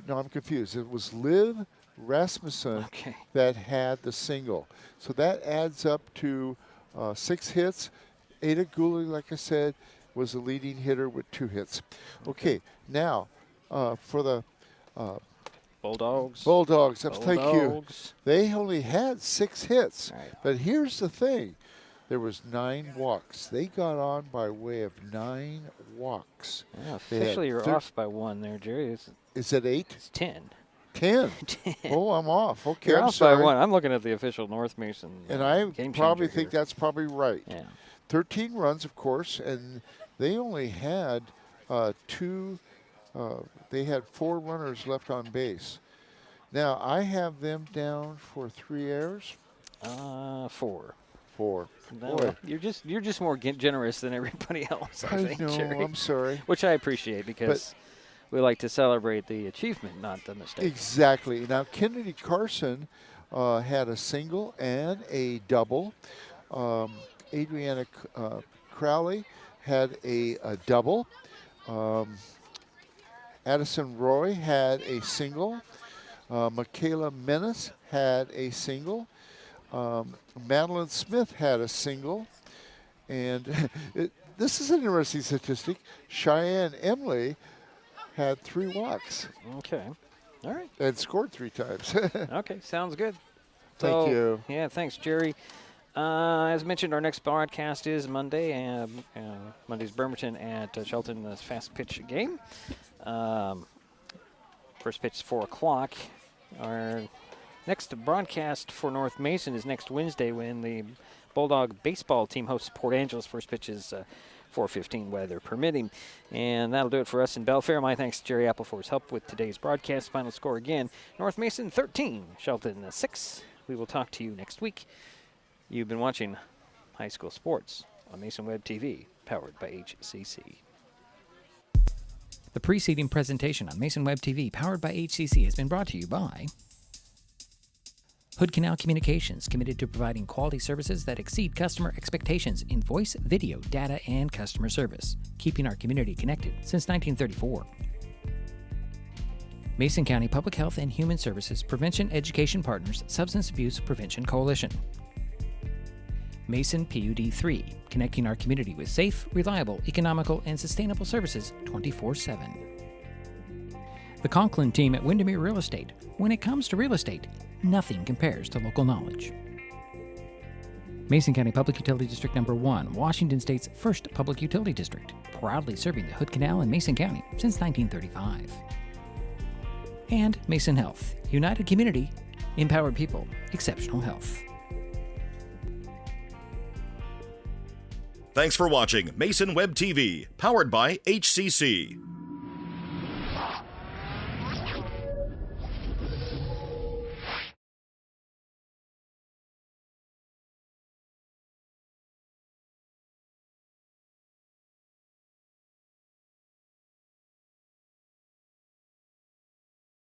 no, I'm confused. It was Liv Rasmussen that had the single. So that adds up to 6 hits. Ada Gooley, like I said, was the leading hitter with 2 hits. Okay, now for the Bulldogs. Thank you. They only had 6 hits. Right. But here's the thing. There was 9 walks. They got on by way of 9 walks. Yeah, officially, you're off by 1 there, Jerry. Is it 8? It's 10. 10. Oh, I'm off. Okay, You're I'm off sorry. by 1. I'm looking at the official North Mason. And I game probably changer think here. that's probably right. Yeah. 13 runs, of course, and they only had 2. They had 4 runners left on base. Now I have them down for 3 errors. 4. 4. No, Boy. you're just more generous than everybody else. I think, know. Jerry. I'm sorry. Which I appreciate because we like to celebrate the achievement, not the mistake. Exactly. Now Kennedy Carson had a single and a double. Adriana Crowley had a double. Addison Roy had a single. Michaela Menace had a single. Madeline Smith had a single. And this is an interesting statistic. Cheyenne Emily had 3 walks. Okay. All right. And scored 3 times. Okay, sounds good. Thank you. Yeah, thanks, Jerry. As mentioned, our next broadcast is Monday. Monday's Bremerton at Shelton, the Fastpitch game. First pitch is 4 o'clock. Our next broadcast for North Mason is next Wednesday when the Bulldog baseball team hosts Port Angeles. First pitch is 4:15, weather permitting. And that'll do it for us in Belfair. My thanks to Jerry Apple for his help with today's broadcast. Final score again, North Mason 13, Shelton 6. We will talk to you next week. You've been watching High School Sports on Mason Web TV, powered by HCC. The preceding presentation on Mason Web TV, powered by HCC, has been brought to you by Hood Canal Communications, committed to providing quality services that exceed customer expectations in voice, video, data, and customer service, keeping our community connected since 1934. Mason County Public Health and Human Services Prevention Education Partners Substance Abuse Prevention Coalition. Mason PUD 3, connecting our community with safe, reliable, economical, and sustainable services 24/7. The Conklin team at Windermere Real Estate. When it comes to real estate, nothing compares to local knowledge. Mason County Public Utility District Number 1, Washington State's first public utility district, proudly serving the Hood Canal in Mason County since 1935. And Mason Health, united community, empowered people, exceptional health. Thanks for watching Mason Web TV, powered by HCC.